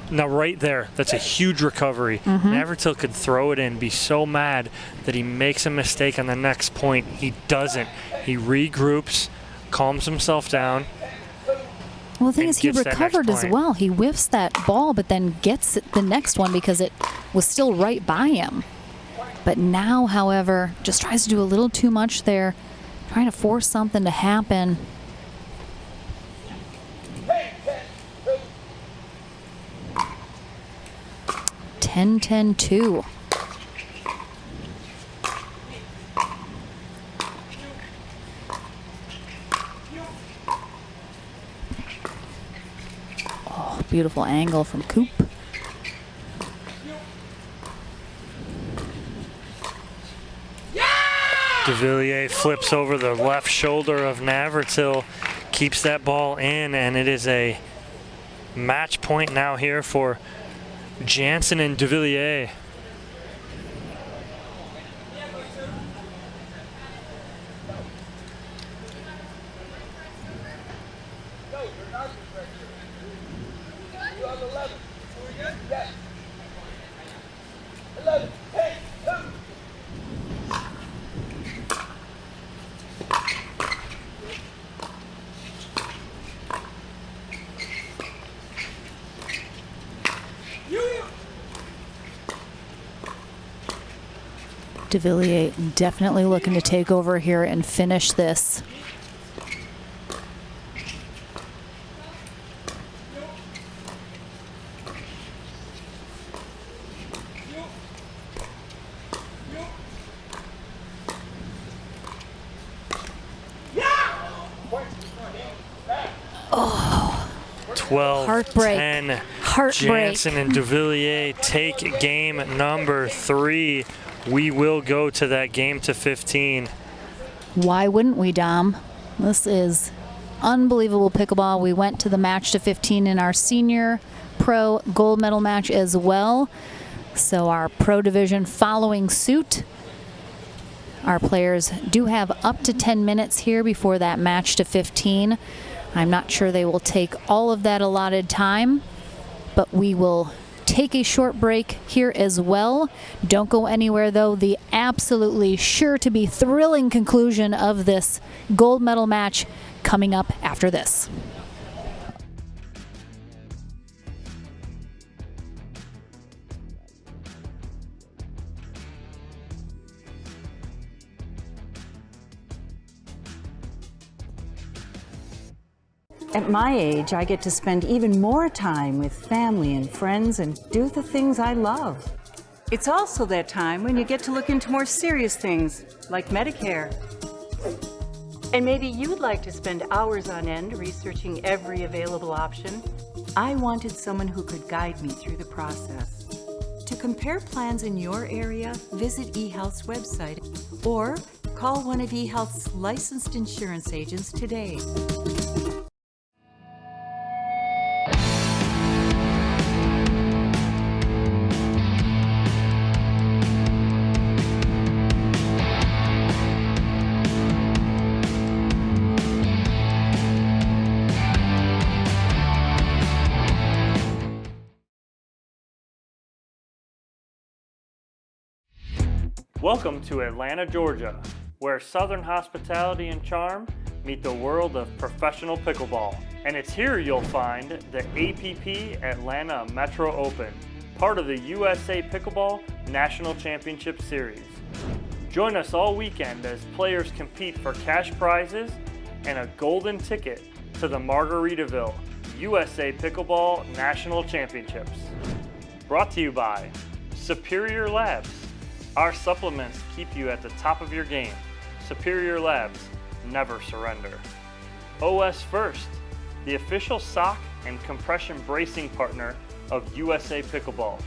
now right there, that's a huge recovery. Navratil could throw it in, be so mad that he makes a mistake on the next point. He doesn't. He regroups, calms himself down. Well, the thing is, he recovered as well. He whiffs that ball, but then gets the next one because it was still right by him. But now, however, just tries to do a little too much there, trying to force something to happen. Ten, 10-2. Beautiful angle from Koop. Devilliers flips over the left shoulder of Navratil, keeps that ball in, and it is a match point now here for Jansen and Devilliers. Devilliers definitely looking to take over here and finish this. Oh, 12, heartbreak. 10. Heartbreak. Jansen and Devilliers take game number 3. We will go to that game to 15. Why wouldn't we, Dom? This is unbelievable pickleball. We went to the match to 15 in our senior pro gold medal match as well. So our pro division following suit. Our players do have up to 10 minutes here before that match to 15. I'm not sure they will take all of that allotted time, but we will take a short break here as well. Don't go anywhere though. The absolutely sure to be thrilling conclusion of this gold medal match coming up after this. At my age, I get to spend even more time with family and friends and do the things I love. It's also that time when you get to look into more serious things, like Medicare. And maybe you'd like to spend hours on end researching every available option. I wanted someone who could guide me through the process. To compare plans in your area, visit eHealth's website or call one of eHealth's licensed insurance agents today. Welcome to Atlanta, Georgia, where Southern hospitality and charm meet the world of professional pickleball. And it's here you'll find the APP Atlanta Metro Open, part of the USA Pickleball National Championship Series. Join us all weekend as players compete for cash prizes and a golden ticket to the Margaritaville USA Pickleball National Championships. Brought to you by Superior Labs. Our supplements keep you at the top of your game. Superior Labs, never surrender. OS First, the official sock and compression bracing partner of USA Pickleball.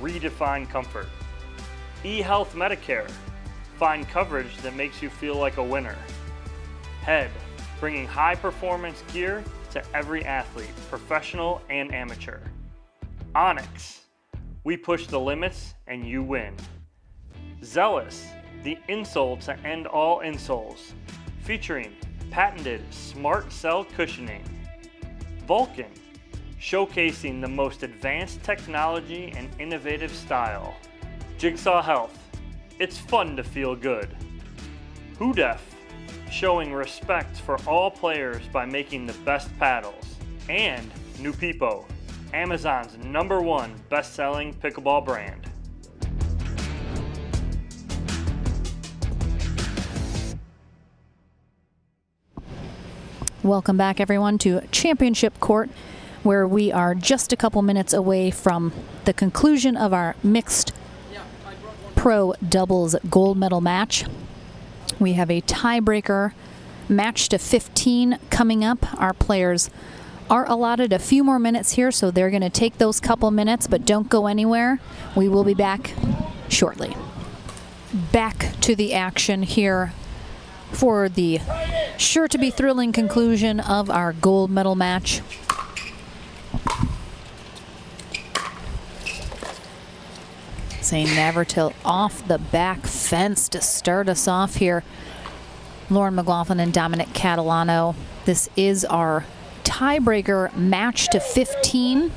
Redefine comfort. eHealth Medicare, find coverage that makes you feel like a winner. Head, bringing high performance gear to every athlete, professional and amateur. Onyx, we push the limits and you win. Zealous, the insole to end all insoles, featuring patented smart cell cushioning. Vulcan, showcasing the most advanced technology and innovative style. Jigsaw Health, it's fun to feel good. Hudef, showing respect for all players by making the best paddles. And Nupipo, Amazon's #1 best-selling pickleball brand. Welcome back, everyone, to Championship Court, where we are just a couple minutes away from the conclusion of our mixed pro doubles gold medal match. We have a tiebreaker match to 15 coming up. Our players are allotted a few more minutes here, so they're going to take those couple minutes, but don't go anywhere. We will be back shortly. Back to the action here for the sure to be thrilling conclusion of our gold medal match. St. Navratil off the back fence to start us off here. Lauren McLaughlin and Dominic Catalano. This is our tiebreaker match to 15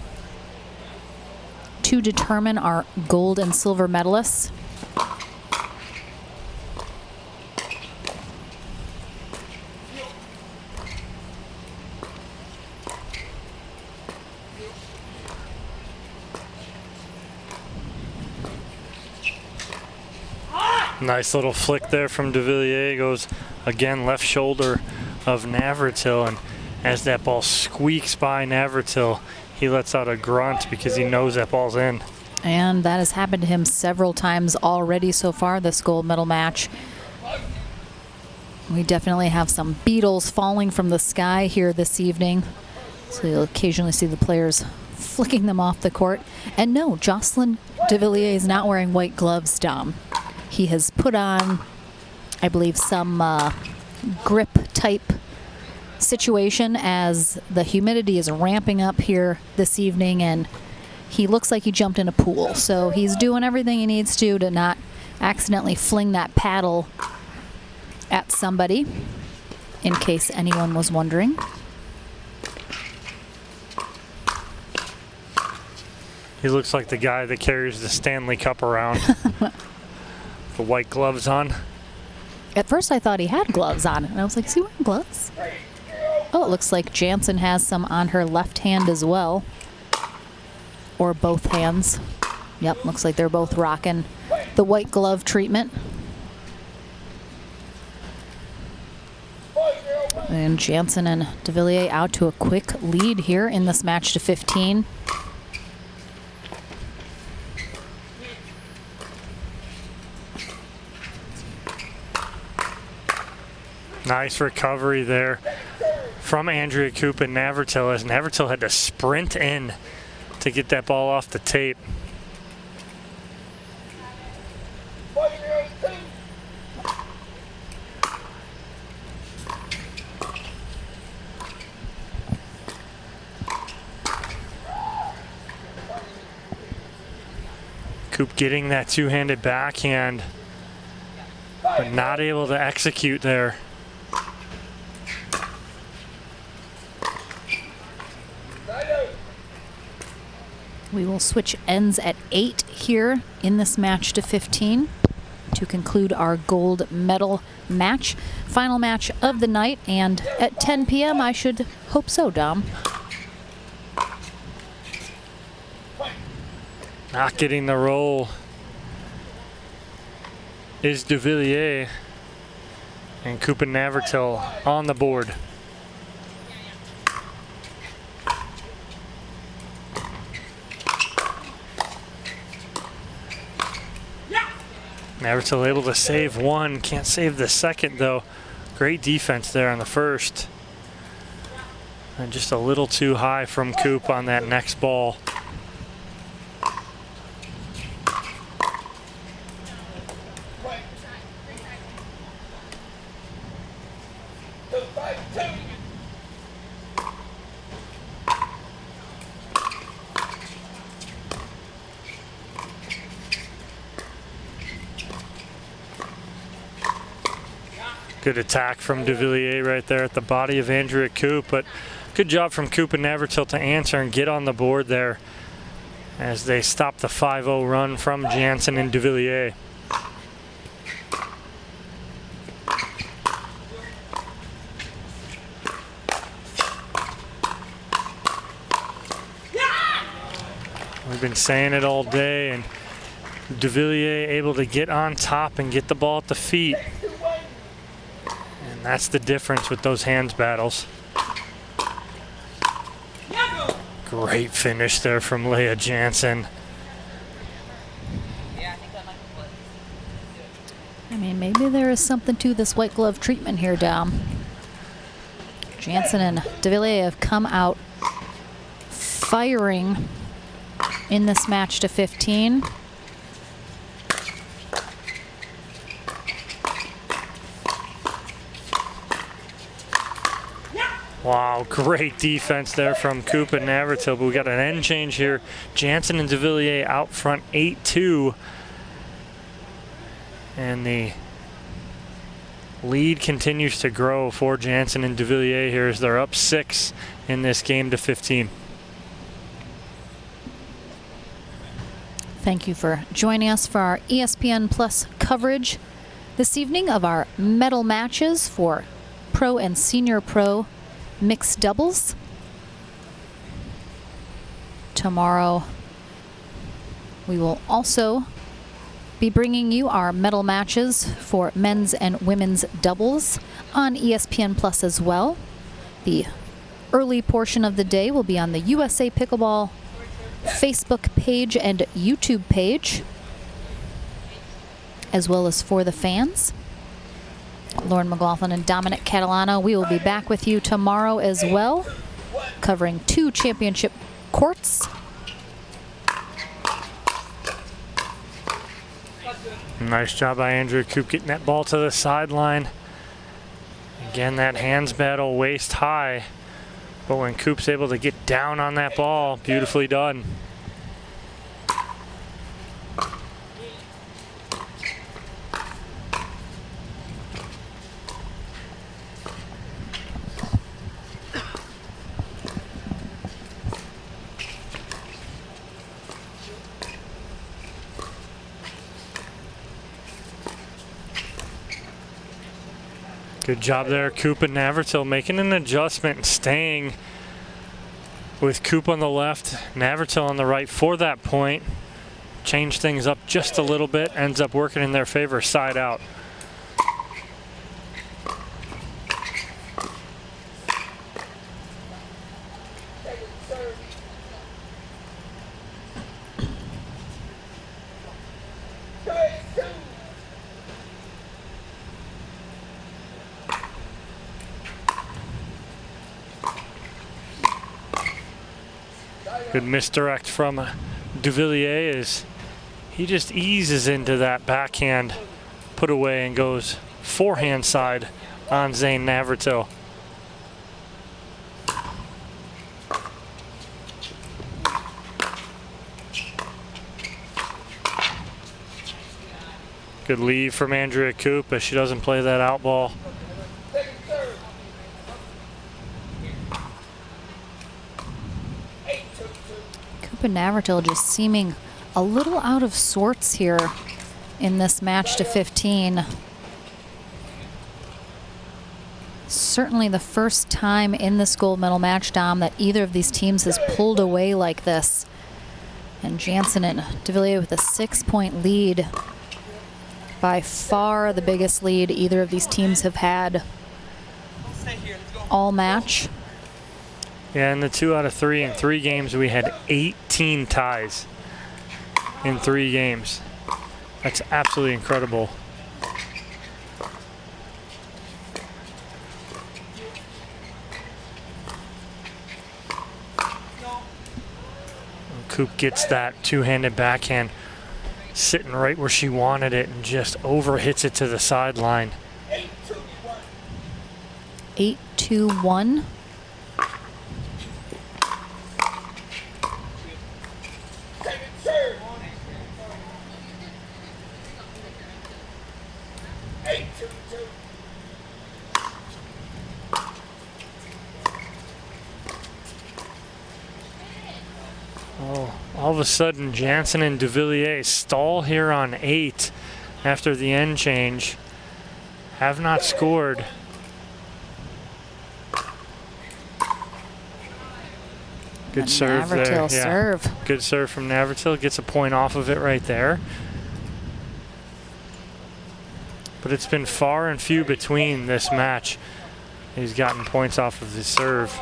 to determine our gold and silver medalists. Nice little flick there from Devilliers. Goes again left shoulder of Navratil, and as that ball squeaks by Navratil, he lets out a grunt because he knows that ball's in. And that has happened to him several times already so far this gold medal match. We definitely have some beetles falling from the sky here this evening. So you'll occasionally see the players flicking them off the court. And no, Jocelyn Devilliers is not wearing white gloves, Dom. He has put on, I believe, some grip type situation as the humidity is ramping up here this evening, and he looks like he jumped in a pool. So he's doing everything he needs to not accidentally fling that paddle at somebody, in case anyone was wondering. He looks like the guy that carries the Stanley Cup around. The white gloves on. At first I thought he had gloves on, and I was like, is he wearing gloves? Oh, it looks like Jansen has some on her left hand as well. Or both hands. Yep, looks like they're both rocking the white glove treatment. And Jansen and Devilliers out to a quick lead here in this match to 15. Nice recovery there from Andrea Koop and Navratil, as Navratil had to sprint in to get that ball off the tape. Koop getting that two-handed backhand, but not able to execute there. We will switch ends at 8 here in this match to 15 to conclude our gold medal match. Final match of the night, and at 10 p.m. I should hope so, Dom. Not getting the roll is Devilliers, and Koop and Navratil on the board. Navratil able to save one, can't save the second though. Great defense there on the first. And just a little too high from Koop on that next ball. Good attack from Devilliers right there at the body of Andrea Koop, but good job from Koop and Navratil to answer and get on the board there as they stop the 5-0 run from Jansen and Devilliers. We've been saying it all day, and Devilliers able to get on top and get the ball at the feet. And that's the difference with those hands battles. Great finish there from Leah Jansen. I mean, maybe there is something to this white glove treatment here, Dom. Jansen and Devilliers have come out firing in this match to 15. Wow, great defense there from Koop and Navratil, but we got an end change here. Jansen and Devilliers out front 8-2. And the lead continues to grow for Jansen and Devilliers here as they're up 6 in this game to 15. Thank you for joining us for our ESPN Plus coverage this evening of our medal matches for Pro and Senior Pro mixed doubles. Tomorrow we will also be bringing you our medal matches for men's and women's doubles on ESPN Plus as well. The early portion of the day will be on the USA Pickleball Facebook page and YouTube page, as well as for the fans. Lauren McLaughlin and Dominic Catalano, we will be back with you tomorrow as well, covering 2 championship courts. Nice job by Andrea Koop getting that ball to the sideline. Again, that hands battle waist high, but when Koop's able to get down on that ball, beautifully done. Good job there, Koop and Navratil making an adjustment and staying with Koop on the left, Navratil on the right for that point. Change things up just a little bit, ends up working in their favor, side out. Good misdirect from Devilliers as he just eases into that backhand put away and goes forehand side on Zane Navratil. Good lead from Andrea Koop, but she doesn't play that out ball. Koop and Navratil just seeming a little out of sorts here in this match to 15. Certainly the first time in this gold medal match, Dom, that either of these teams has pulled away like this. And Jansen and Devilliers with a 6-point lead. By far the biggest lead either of these teams have had all match. Yeah, in the 2 out of 3 in 3 games, we had 18 ties in 3 games. That's absolutely incredible. Koop gets that two-handed backhand sitting right where she wanted it and just over hits it to the sideline. 8-2-1. All of a sudden, Jansen and Devilliers stall here on 8 after the end change. Have not scored. Good serve there. Navratil serve. Good serve from Navratil. Gets a point off of it right there. But it's been far and few between this match. He's gotten points off of his serve.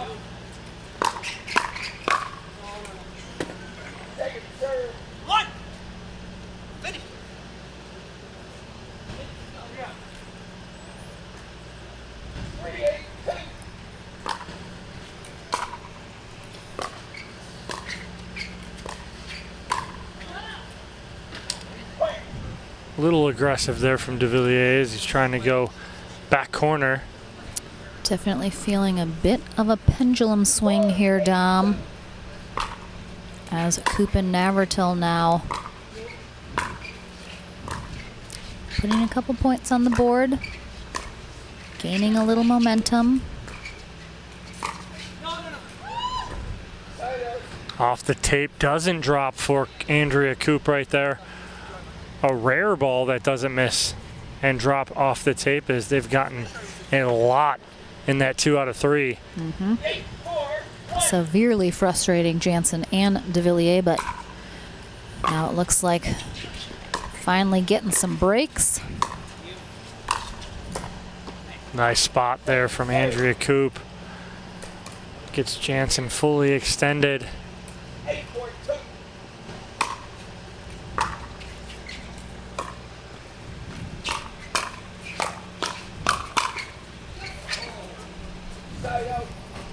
A little aggressive there from Devilliers. He's trying to go back corner. Definitely feeling a bit of a pendulum swing here, Dom. As Koop and Navratil now putting a couple points on the board, gaining a little momentum. Off the tape, doesn't drop for Andrea Koop right there. A rare ball that doesn't miss and drop off the tape, as they've gotten a lot in that 2 out of 3. Severely frustrating Jansen and Devilliers, but now it looks like finally getting some breaks. Nice spot there from Andrea Koop. Gets Jansen fully extended.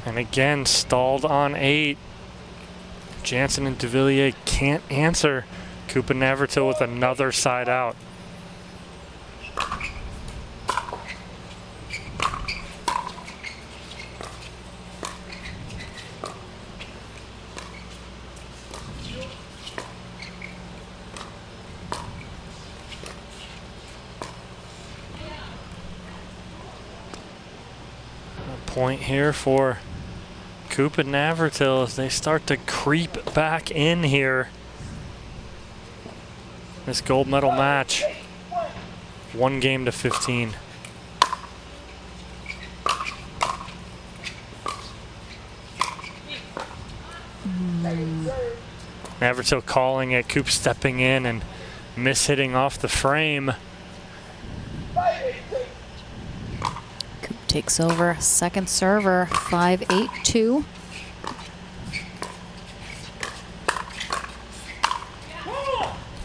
And again, stalled on 8. Jansen and Devilliers can't answer. Koop and Navratil with another side out. A point here for Koop and Navratil as they start to creep back in here. This gold medal match, 1 game to 15. Navratil calling it, Koop stepping in and mishitting off the frame. Koop takes over, second server, 5-8-2.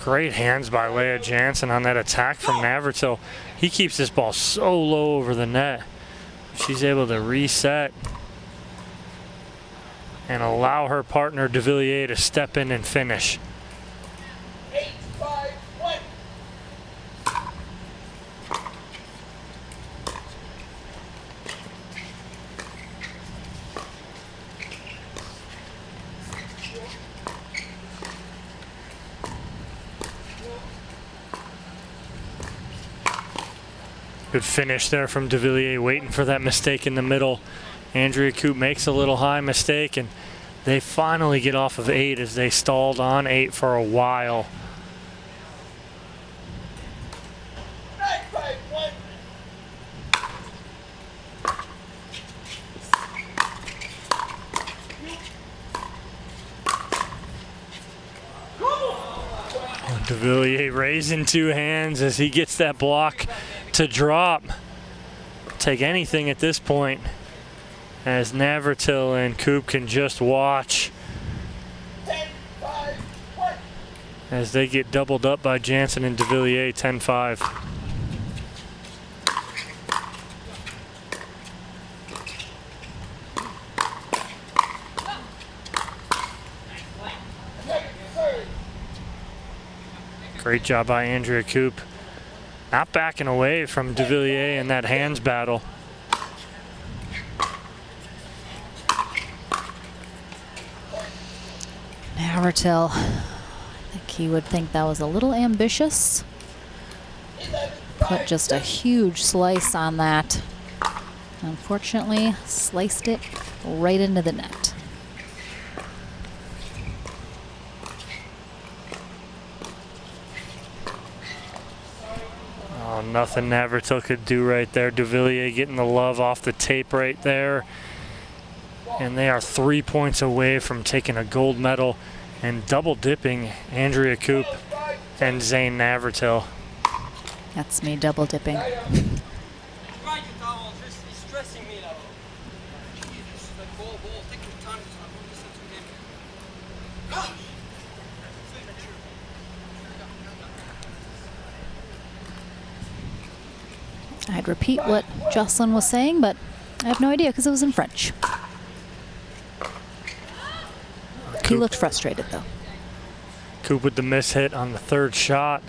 Great hands by Leah Jansen on that attack from Navratil. He keeps this ball so low over the net. She's able to reset and allow her partner Devilliers to step in and finish. 8-5-1. Good finish there from Devilliers, waiting for that mistake in the middle. Andrea Koop makes a little high mistake, and they finally get off of 8 as they stalled on 8 for a while. 9-5-1. Devilliers raising 2 hands as he gets that block to drop. Take anything at this point, as Navratil and Koop can just watch 10-5-1. as they get doubled up by Jansen and Devilliers, 10-5. Great job by Andrea Koop. Not backing away from Devilliers in that hands battle. Navratil, I think he would think that was a little ambitious. Put just a huge slice on that. Unfortunately, sliced it right into the net. Oh, nothing Navratil could do right there. Devilliers getting the love off the tape right there. And they are 3 points away from taking a gold medal and double dipping Andrea Koop and Zane Navratil. That's me double dipping. I'd repeat what Jocelyn was saying, but I have no idea because it was in French. He looked frustrated, though. Koop with the miss hit on the 3rd shot.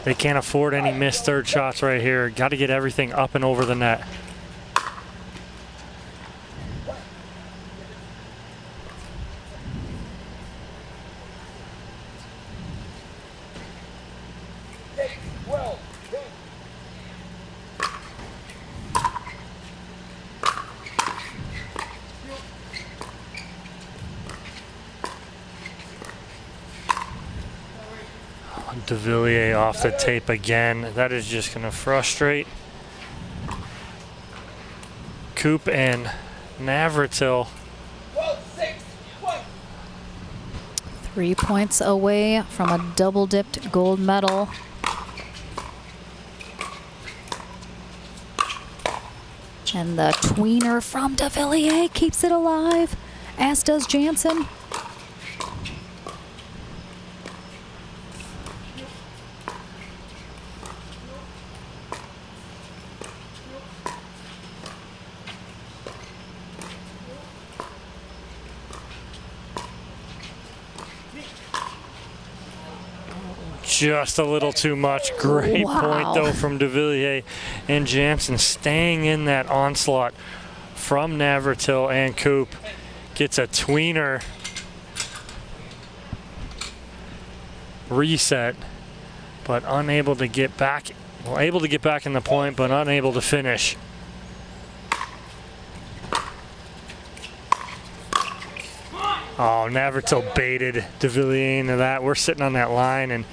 They can't afford any missed third shots right here. Got to get everything up and over the net. Devilliers off the tape again. That is just going to frustrate Koop and Navratil. 3 points away from a double-dipped gold medal. And the tweener from Devilliers keeps it alive, as does Jansen. Just a little too much. Great point, though, from Devilliers. And Jansen staying in that onslaught from Navratil, and Koop gets a tweener reset, but unable to get back. Well, able to get back in the point, but unable to finish. Oh, Navratil baited Devilliers into that. We're sitting on that line, and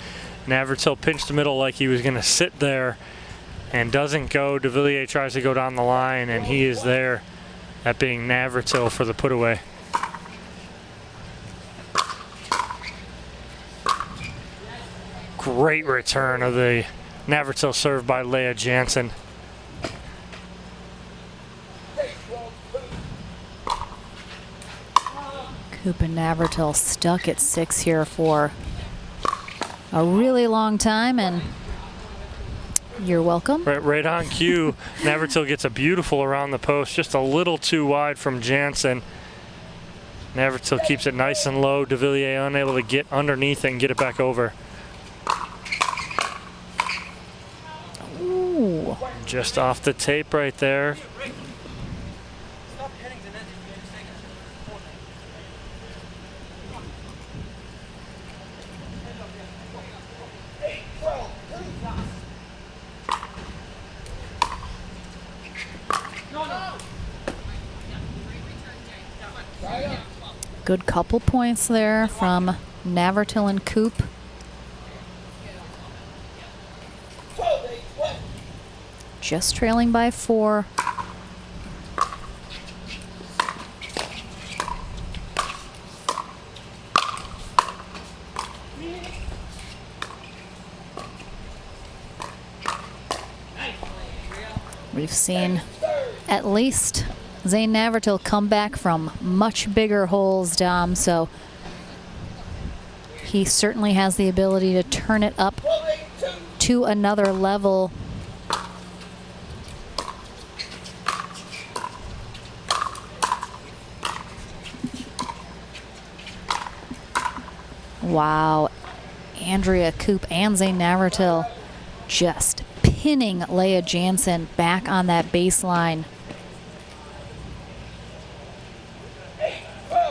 Navratil pinched the middle like he was going to sit there and doesn't go. Devilliers tries to go down the line, and he is there, that being Navratil for the put away. Great return of the Navratil serve by Leah Jansen. Koop and Navratil stuck at 6 here for a really long time, and you're welcome. Right on cue. Navratil gets a beautiful around the post, just a little too wide from Jansen. Navratil keeps it nice and low. Devilliers unable to get underneath and get it back over. Ooh. Just off the tape right there. Good couple points there from Navratil and Koop. Just trailing by 4. We've seen at least Zane Navratil come back from much bigger holes, Dom, so he certainly has the ability to turn it up to another level. Wow, Andrea Koop and Zane Navratil just pinning Leah Jansen back on that baseline.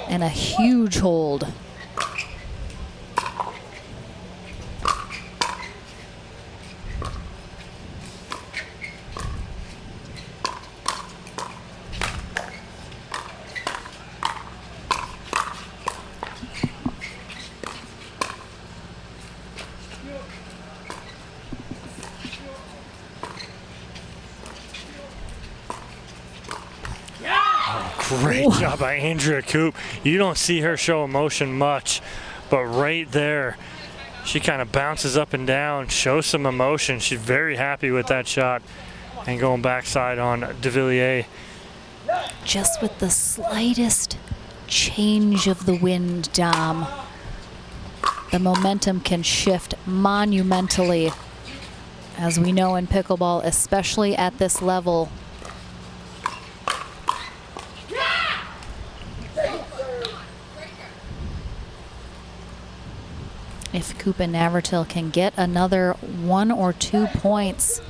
And a huge hold. Great job by Andrea Koop. You don't see her show emotion much, but right there, she kind of bounces up and down, shows some emotion. She's very happy with that shot and going backside on Devilliers. Just with the slightest change of the wind, Dom, the momentum can shift monumentally, as we know in pickleball, especially at this level. if Koop and Navratil can get another 1 or 2 points.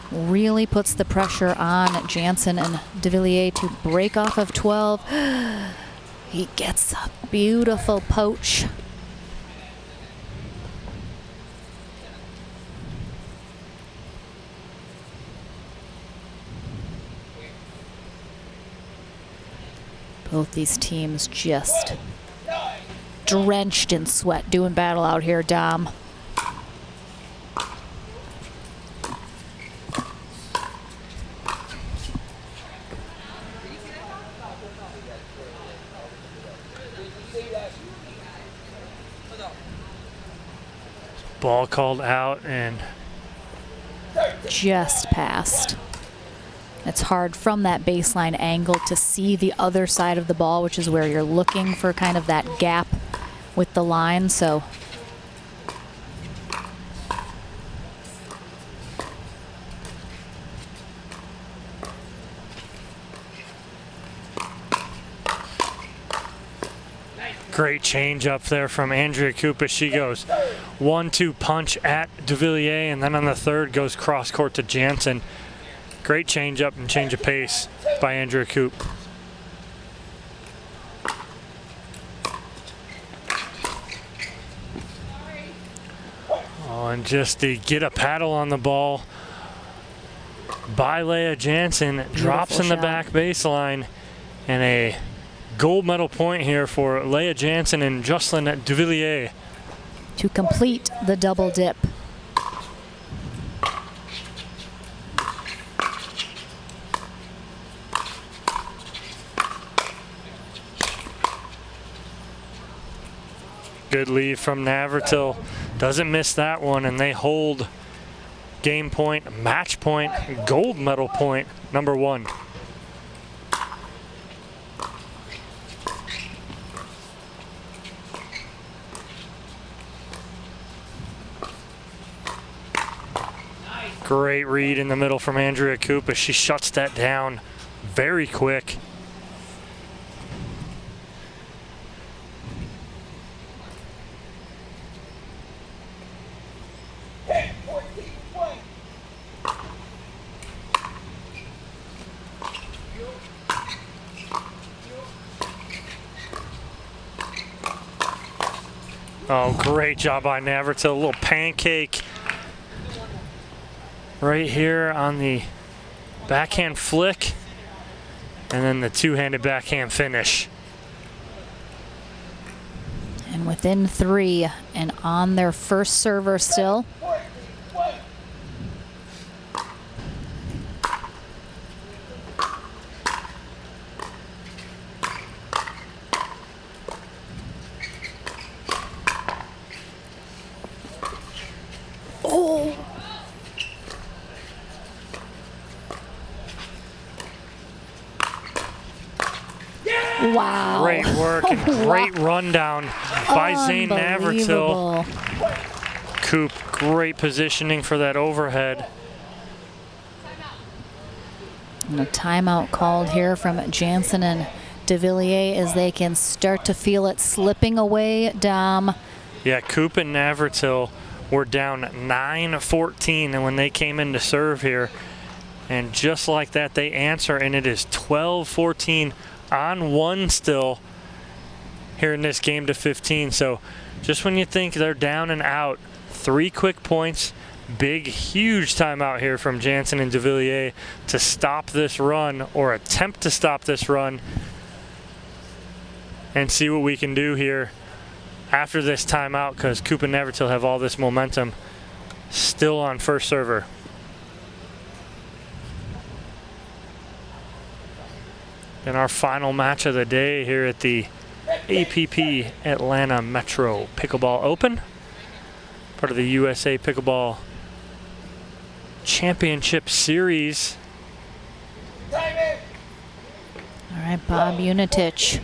Really puts the pressure on Jansen and Devilliers to break off of 12. He gets a beautiful poach. Both these teams just drenched in sweat doing battle out here, Dom. Ball called out and just passed. It's hard from that baseline angle to see the other side of the ball, which is where you're looking for kind of that gap with the line. So great change up there from Andrea Koop as she goes 1-2 punch at Devilliers, and then on the third goes cross court to Jansen. Great change up and change of pace by Andrea Koop. Oh, and just to get a paddle on the ball by Leah Jansen, drops in the back baseline, and a gold medal point here for Leah Jansen and Jocelyn Devilliers to complete the double dip. Good lead from Navratil. Doesn't miss that one, and they hold game point, match point, gold medal point, number 1. Great read in the middle from Andrea Koop as she shuts that down very quick. Oh, great job by Navratil. A little pancake right here on the backhand flick, and then the two-handed backhand finish. And within 3 and on their first server still. Oh! Wow. Great work and great rundown by Zane Navratil. Koop, great positioning for that overhead. And a timeout called here from Jansen and Devilliers as they can start to feel it slipping away, Dom. Yeah, Koop and Navratil were down 9-14 and when they came in to serve here. And just like that, they answer, and it is 12-14 on 1 still here in this game to 15. So just when you think they're down and out, 3 quick points, big, huge timeout here from Jansen and Devilliers to stop this run, or attempt to stop this run, and see what we can do here after this timeout, because Koop and Navratil have all this momentum still on first server. In our final match of the day here at the APP Atlanta Metro Pickleball Open, part of the USA Pickleball Championship Series. All right, Bob Unitich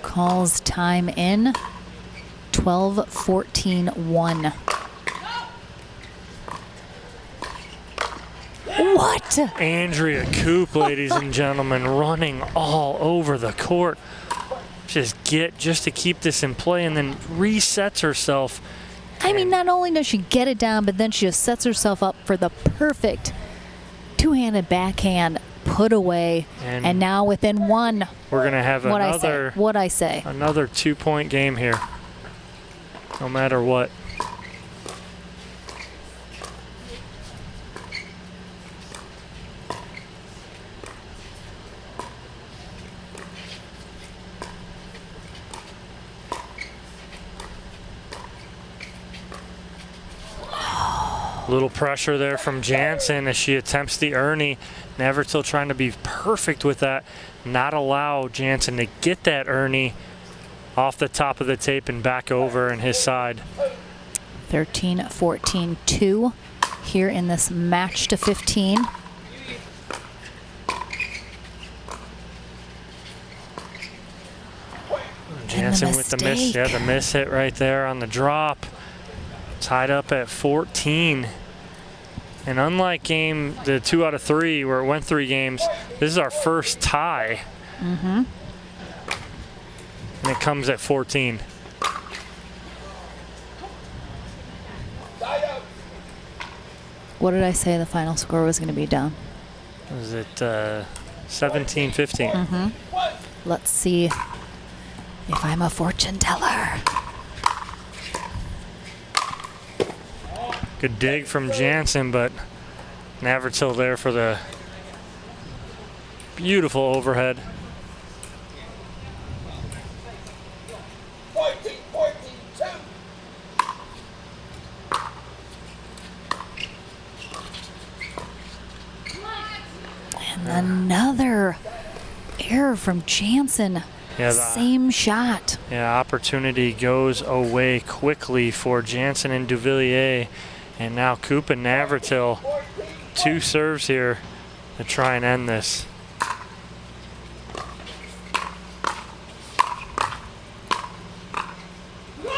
calls time in. 12-14-1. What? Andrea Koop, ladies and gentlemen, running all over the court. just to keep this in play, and then resets herself. I mean, not only does she get it down, but then she just sets herself up for the perfect two-handed backhand put away. And now within one, we're going to have another 2-point game here, no matter what. Little pressure there from Jansen as she attempts the Ernie. Navratil trying to be perfect with that, not allow Jansen to get that Ernie off the top of the tape and back over in his side. 13-14-2 here in this match to 15. Jansen with the miss, the miss hit right there on the drop. Tied up at 14. And unlike the 2 out of 3 where it went 3 games, this is our first tie. And it comes at 14. What did I say the final score was going to be, Dom? Was it 17-15? Let's see if I'm a fortune teller. Good dig from Jansen, but Navratil there for the beautiful overhead. 14-14-2. And another error from Jansen. Same shot. Yeah, opportunity goes away quickly for Jansen and Devilliers. And now Koop and Navratil, 2 serves here to try and end this.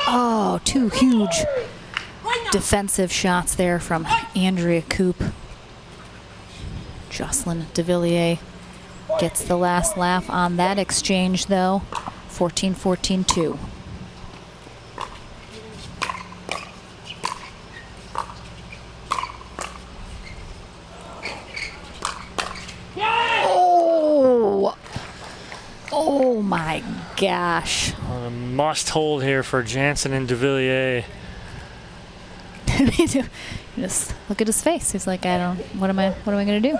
Oh, 2 huge defensive shots there from Andrea Koop. Jocelyn Devilliers gets the last laugh on that exchange, though. 14-14-2. Oh my gosh. A must hold here for Jansen and Devilliers. Just look at his face. He's like, what am I gonna do?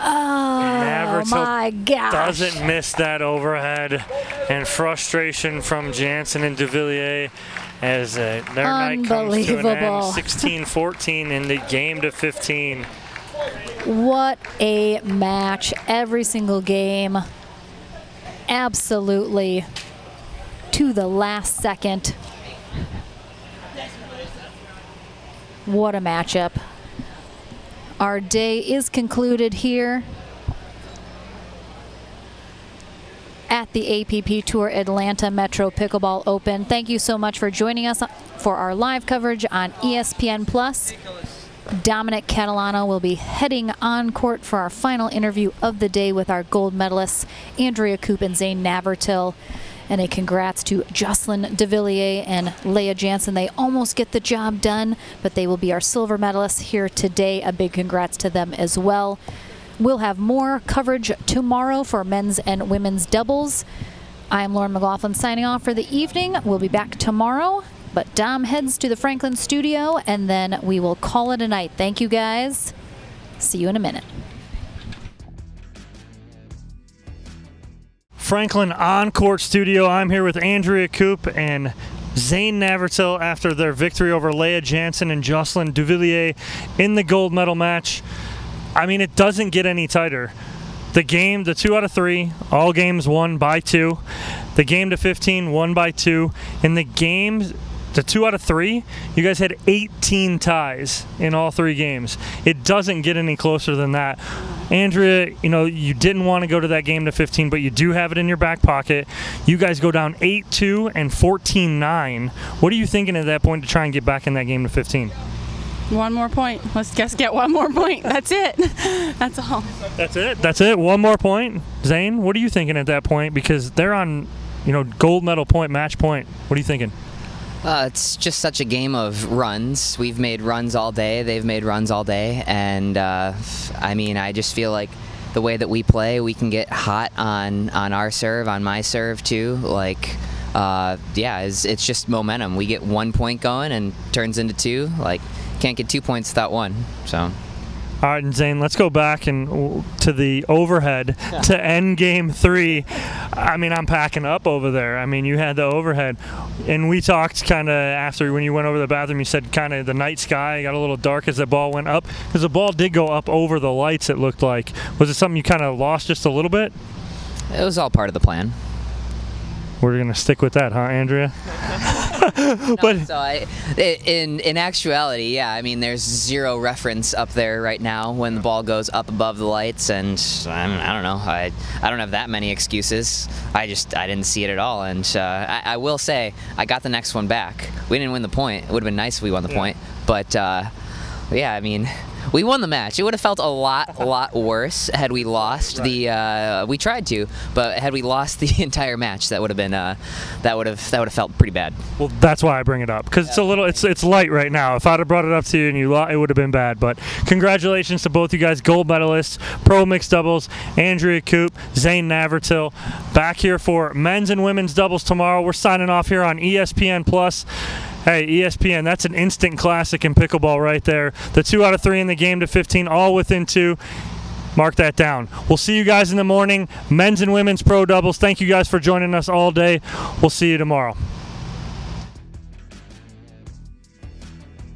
Oh my gosh. Doesn't miss that overhead, and frustration from Jansen and Devilliers as their night comes to an end. 16-14 in the game to 15. What a match. Every single game, absolutely to the last second. What a matchup. Our day is concluded here at the APP Tour Atlanta Metro Pickleball Open. Thank you so much for joining us for our live coverage on ESPN+. Dominic Catalano will be heading on court for our final interview of the day with our gold medalists, Andrea Koop and Zane Navratil. And a congrats to Jocelyn Devilliers and Leah Jansen. They almost get the job done, but they will be our silver medalists here today. A big congrats to them as well. We'll have more coverage tomorrow for men's and women's doubles. I'm Lauren McLaughlin signing off for the evening. We'll be back tomorrow, but Dom heads to the Franklin studio, and then we will call it a night. Thank you, guys. See you in a minute. Franklin on-court studio. I'm here with Andrea Koop and Zane Navratil after their victory over Leah Jansen and Jocelyn Devilliers in the gold medal match. I mean, it doesn't get any tighter. The game, the 2 out of 3, all games won by 2. The game to 15 won by 2. In the games the 2 out of 3, you guys had 18 ties in all 3 games. It doesn't get any closer than that. Andrea, you didn't want to go to that game to 15, but you do have it in your back pocket. You guys go down 8-2 and 14-9. What are you thinking at that point to try and get back in that game to 15? One more point. Let's just get one more point. That's it. That's all. That's it. One more point. Zane, what are you thinking at that point? Because they're on, gold medal point, match point. What are you thinking? It's just such a game of runs. We've made runs all day. They've made runs all day. And, I just feel like the way that we play, we can get hot on our serve, on my serve too. It's just momentum. We get 1 point going and turns into 2. Can't get 2 points without 1. So. All right, and Zane, let's go back and to the overhead to end game 3. I'm packing up over there. You had the overhead. And we talked kind of after when you went over the bathroom, you said kind of the night sky got a little dark as the ball went up. Because the ball did go up over the lights, it looked like. Was it something you kind of lost just a little bit? It was all part of the plan. We're going to stick with that, huh, Andrea? In actuality, yeah. There's 0 reference up there right now when the ball goes up above the lights, and I don't know. I don't have that many excuses. I didn't see it at all, and I will say I got the next one back. We didn't win the point. It would have been nice if we won the point, but we won the match. It would have felt a lot worse had we lost we tried to, but had we lost the entire match, that would have been that would have felt pretty bad. Well, that's why I bring it up, because it's light right now. If I'd have brought it up to you and you lost, it would have been bad. But congratulations to both you guys, gold medalists, pro mixed doubles, Andrea Koop, Zane Navratil. Back here for men's and women's doubles tomorrow. We're signing off here on ESPN Plus. Hey, ESPN, that's an instant classic in pickleball right there. The 2 out of 3 in the game to 15, all within 2. Mark that down. We'll see you guys in the morning. Men's and women's pro doubles. Thank you guys for joining us all day. We'll see you tomorrow.